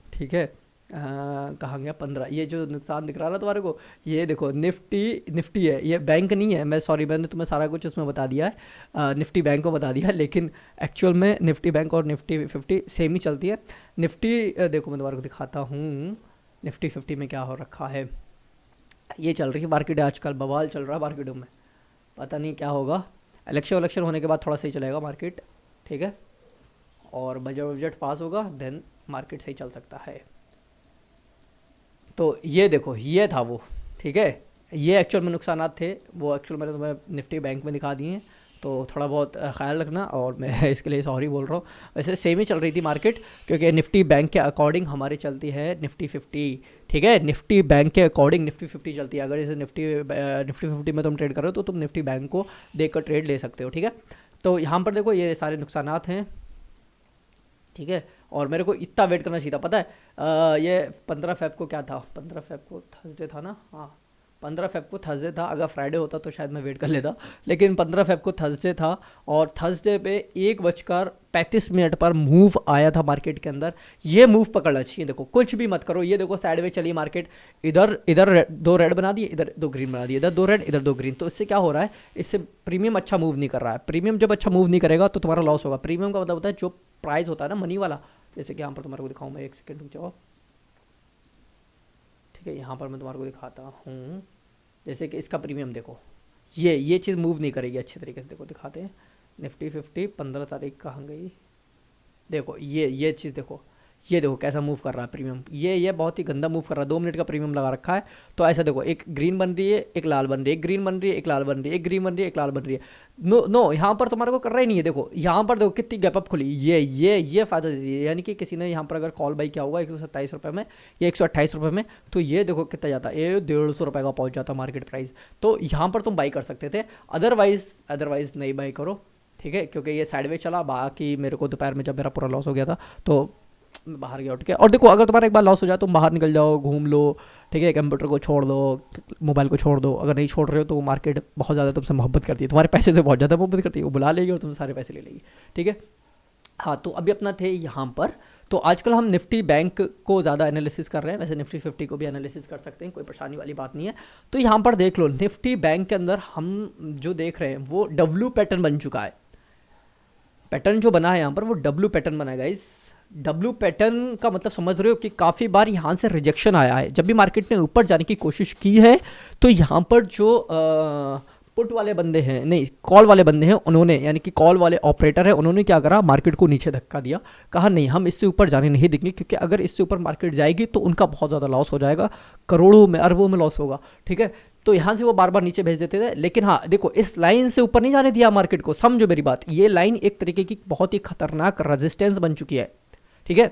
ठीक है, कहाँ गया 15, ये जो नुकसान दिख रहा है ना तुम्हारे को, ये देखो निफ्टी निफ्टी है, ये बैंक नहीं है। मैं सॉरी, मैंने तुम्हें सारा कुछ उसमें बता दिया है, निफ्टी बैंक को बता दिया है, लेकिन एक्चुअल में निफ्टी बैंक और निफ्टी 50 सेम ही चलती है। निफ्टी देखो मैं तुम्हारे को दिखाता हूँ निफ्टी 50 में क्या हो रखा है। ये चल रही है मार्केट आजकल, बवाल चल रहा है मार्केटों में, पता नहीं क्या होगा। इलेक्शन होने के बाद थोड़ा सही चलेगा मार्केट, ठीक है, और बजट पास होगा देन मार्केट सही चल सकता है। तो ये देखो, ये था वो, ठीक है, ये एक्चुअल में नुकसानात थे, वो एक्चुअल मैंने तुम्हें निफ्टी बैंक में दिखा दिए हैं। तो थोड़ा बहुत ख्याल रखना, और मैं इसके लिए सॉरी बोल रहा हूँ। वैसे सेम ही चल रही थी मार्केट, क्योंकि निफ्टी बैंक के अकॉर्डिंग हमारी चलती है निफ्टी 50, ठीक है। निफ्टी बैंक के अकॉर्डिंग निफ्टी 50 चलती है। अगर जैसे निफ्टी 50 में तुम ट्रेड करो तो तुम निफ्टी बैंक को देख कर ट्रेड ले सकते हो, ठीक है। तो यहाँ पर देखो ये सारे नुकसानात हैं, ठीक है। और मेरे को इतना वेट करना चाहिए था, पता है ये 15 फेब को क्या था, 15 फेब को थर्सडे था ना, हाँ 15 फेब को थर्सडे था। अगर फ्राइडे होता तो शायद मैं वेट कर लेता, लेकिन 15 फेब को थर्सडे था, और थर्सडे पे 1:35 पर मूव आया था मार्केट के अंदर। ये मूव पकड़ना चाहिए, देखो कुछ भी मत करो, ये देखो साइडवेज चली मार्केट, इधर इधर 2 रेड बना दिए, इधर 2 ग्रीन बना दिए, इधर 2 रेड इधर 2 ग्रीन। तो इससे क्या हो रहा है, इससे प्रीमियम अच्छा मूव नहीं कर रहा है। प्रीमियम जब अच्छा मूव नहीं करेगा तो तुम्हारा लॉस होगा। प्रीमियम का मतलब होता है जो प्राइस होता है ना मनी वाला, जैसे कि यहाँ पर तुम्हारे को दिखाऊँ मैं, 1 सेकेंड रुक जाओ, ठीक है। यहाँ पर मैं तुम्हारे को दिखाता हूँ, जैसे कि इसका प्रीमियम देखो, ये चीज़ मूव नहीं करेगी अच्छी तरीके से। देखो दिखाते हैं, निफ्टी 50 15 तारीख कहाँ गई, देखो ये चीज़ देखो, ये देखो कैसा मूव कर रहा है प्रीमियम, ये बहुत ही गंदा मूव कर रहा है। 2 मिनट का प्रीमियम लगा रखा है। तो ऐसा देखो, एक ग्रीन बन रही है, एक लाल बन रही है, एक ग्रीन बन रही है, एक लाल बन रही है, एक ग्रीन बन रही है, एक लाल बन रही है। नो यहाँ पर तुम्हारे को कर रहा ही नहीं है। देखो यहाँ पर देखो कितनी गैप अप खुली, ये फायदा दीजिए, यानी कि किसी ने यहाँ पर अगर कॉल बाई किया होगा 127 रुपये में या 128 रुपये में, तो ये देखो कितना जाता है, ये 150 रुपये का पहुँच जाता मार्केट प्राइस। तो यहाँ पर तुम बाई कर सकते थे, अदरवाइज नहीं बाई करो, ठीक है, क्योंकि ये साइडवेज चला। बाकी मेरे को दोपहर में जब मेरा पूरा लॉस हो गया था तो मैं बाहर गया उठ के। और देखो अगर तुम्हारा एक बार लॉस हो जाए तुम बाहर निकल जाओ, घूम लो, ठीक है, कंप्यूटर को छोड़ दो, मोबाइल को छोड़ दो। अगर नहीं छोड़ रहे हो तो मार्केट बहुत ज़्यादा तुमसे मोहब्बत करती है, तुम्हारे पैसे से बहुत ज़्यादा मोहब्बत करती है, वो बुला लेगी और तुमसे सारे पैसे ले लेगी, ठीक है। हाँ, तो अभी अपना थे यहाँ पर। तो आजकल हम निफ्टी बैंक को ज़्यादा एनालिसिस कर रहे हैं, वैसे निफ्टी 50 को भी एनालिसिस कर सकते हैं, कोई परेशानी वाली बात नहीं है। तो यहाँ पर देख लो, निफ्टी बैंक के अंदर हम जो देख रहे हैं वो डब्ल्यू पैटर्न बन चुका है। पैटर्न जो बना है यहाँ पर वो डब्ल्यू पैटर्न बना है गाइस। डब्ल्यू पैटर्न का मतलब समझ रहे हो कि काफ़ी बार यहाँ से रिजेक्शन आया है। जब भी मार्केट ने ऊपर जाने की कोशिश की है तो यहाँ पर जो पुट वाले बंदे हैं, नहीं कॉल वाले बंदे हैं, उन्होंने यानी कि कॉल वाले ऑपरेटर है, उन्होंने क्या करा, मार्केट को नीचे धक्का दिया, कहा नहीं हम इससे ऊपर जाने नहीं देंगे, क्योंकि अगर इससे ऊपर मार्केट जाएगी तो उनका बहुत ज़्यादा लॉस हो जाएगा, करोड़ों में अरबों में लॉस होगा, ठीक है। तो यहाँ से वो बार बार नीचे भेज देते थे। लेकिन हाँ देखो, इस लाइन से ऊपर नहीं जाने दिया मार्केट को, समझो मेरी बात। ये लाइन एक तरीके की बहुत ही खतरनाक रेजिस्टेंस बन चुकी है, ठीक है।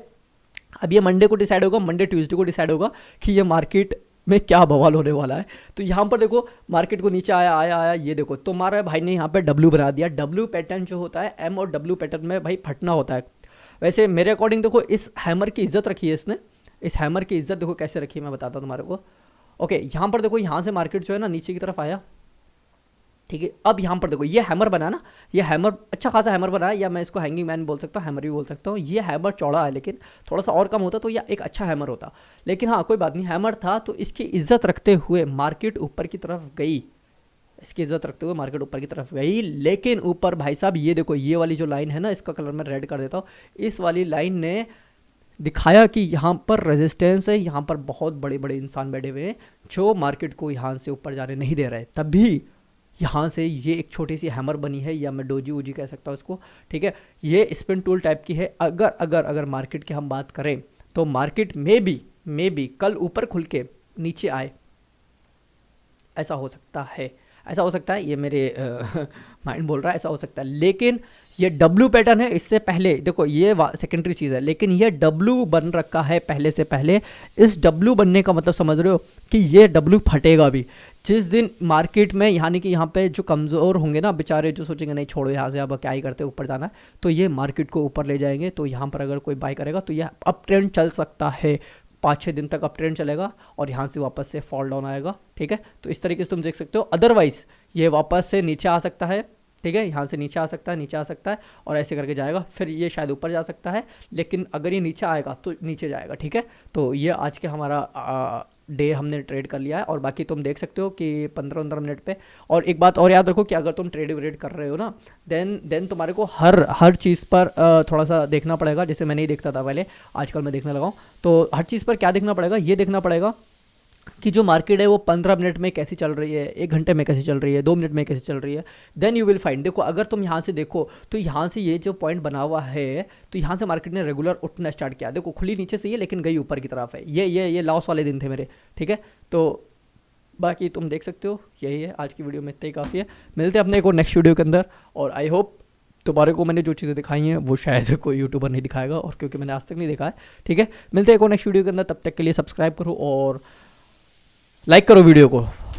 अब ये मंडे को डिसाइड होगा, मंडे ट्यूसडे को डिसाइड होगा कि ये मार्केट में क्या बवाल होने वाला है। तो यहाँ पर देखो मार्केट को नीचे आया, ये देखो तुम्हारा भाई ने यहाँ पे डब्ल्यू बना दिया। डब्ल्यू पैटर्न जो होता है, एम और डब्ल्यू पैटर्न में भाई फटना होता है। वैसे मेरे अकॉर्डिंग देखो, इस हैमर की इज्जत रखी है इसने, इस हैमर की इज्जत देखो कैसे रखी है, मैं बताता हूँ तुम्हारे को। ओके, यहाँ पर देखो, यहाँ से मार्केट जो है ना नीचे की तरफ आया, ठीक है। अब यहाँ पर देखो ये हैमर बना ना, ये हैमर अच्छा खासा हैमर बना है, या मैं इसको हैंगिंग मैन बोल सकता हूँ, हैमर भी बोल सकता हूँ। ये हैमर चौड़ा है, लेकिन थोड़ा सा और कम होता तो यह एक अच्छा हैमर होता। लेकिन हाँ कोई बात नहीं, हैमर था तो इसकी इज्जत रखते हुए मार्केट ऊपर की तरफ गई, इसकी इज्जत रखते हुए मार्केट ऊपर की तरफ गई। लेकिन ऊपर भाई साहब ये देखो, ये वाली जो लाइन है ना, इसका कलर मैं रेड कर देता हूँ, इस वाली लाइन ने दिखाया कि यहाँ पर रेजिस्टेंस है, यहाँ पर बहुत बड़े बड़े इंसान बैठे हुए हैं जो मार्केट को यहाँ से ऊपर जाने नहीं दे रहे। तभी यहाँ से ये एक छोटी सी हैमर बनी है, या मैं डोजी वोजी कह सकता हूँ इसको, ठीक है। ये स्पिन टूल टाइप की है। अगर मार्केट की हम बात करें तो मार्केट में भी कल ऊपर खुल के नीचे आए, ऐसा हो सकता है, ऐसा हो सकता है, ये मेरे माइंड बोल रहा है ऐसा हो सकता है। लेकिन ये डब्ल्यू पैटर्न है, इससे पहले देखो ये सेकेंडरी चीज़ है, लेकिन ये डब्ल्यू बन रखा है पहले से पहले। इस डब्ल्यू बनने का मतलब समझ रहे हो कि ये डब्ल्यू फटेगा भी जिस दिन मार्केट में, यानी कि यहाँ पे जो कमज़ोर होंगे ना बेचारे, जो सोचेंगे नहीं छोड़ो यहाँ से अब क्या ही करते ऊपर जाना है, तो ये मार्केट को ऊपर ले जाएंगे। तो यहाँ पर अगर कोई बाय करेगा तो यह अप ट्रेंड चल सकता है, 5-6 दिन तक अप ट्रेंड चलेगा और यहाँ से वापस से फॉल डाउन आएगा, ठीक है। तो इस तरीके से तुम देख सकते हो। अदरवाइज़ ये वापस से नीचे आ सकता है, ठीक है, यहाँ से नीचे आ सकता है और ऐसे करके जाएगा, फिर ये शायद ऊपर जा सकता है। लेकिन अगर ये नीचे आएगा तो नीचे जाएगा, ठीक है। तो ये आज के हमारा डे हमने ट्रेड कर लिया है। और बाकी तुम देख सकते हो कि 15-15 मिनट पे। और एक बात और याद रखो कि अगर तुम ट्रेड व्रेड कर रहे हो ना, देन तुम्हारे को हर चीज़ पर थोड़ा सा देखना पड़ेगा। जैसे मैं नहीं देखता था पहले, आजकल मैं देखने लगा हूँ। तो हर चीज़ पर क्या देखना पड़ेगा, ये देखना पड़ेगा कि जो मार्केट है वो 15 मिनट में कैसी चल रही है, 1 घंटे में कैसी चल रही है, 2 मिनट में कैसी चल रही है। देन यू विल फाइंड, देखो अगर तुम यहाँ से देखो तो यहाँ से ये जो पॉइंट बना हुआ है, तो यहाँ से मार्केट ने रेगुलर उठना स्टार्ट किया। देखो खुली नीचे से ये, लेकिन गई ऊपर की तरफ है। ये लॉस वाले दिन थे मेरे, ठीक है। तो बाकी तुम देख सकते हो, यही है आज की वीडियो में, इतना ही काफ़ी है। मिलते हैं अपने को नेक्स्ट वीडियो के अंदर। और आई होप तुम्हारे को मैंने जो चीज़ें दिखाई हैं वो शायद कोई यूट्यूबर नहीं दिखाएगा, और क्योंकि मैंने आज तक नहीं दिखाया, ठीक है। मिलते हैं एक और नेक्स्ट वीडियो के अंदर, तब तक के लिए सब्सक्राइब करो और लाइक करो वीडियो को।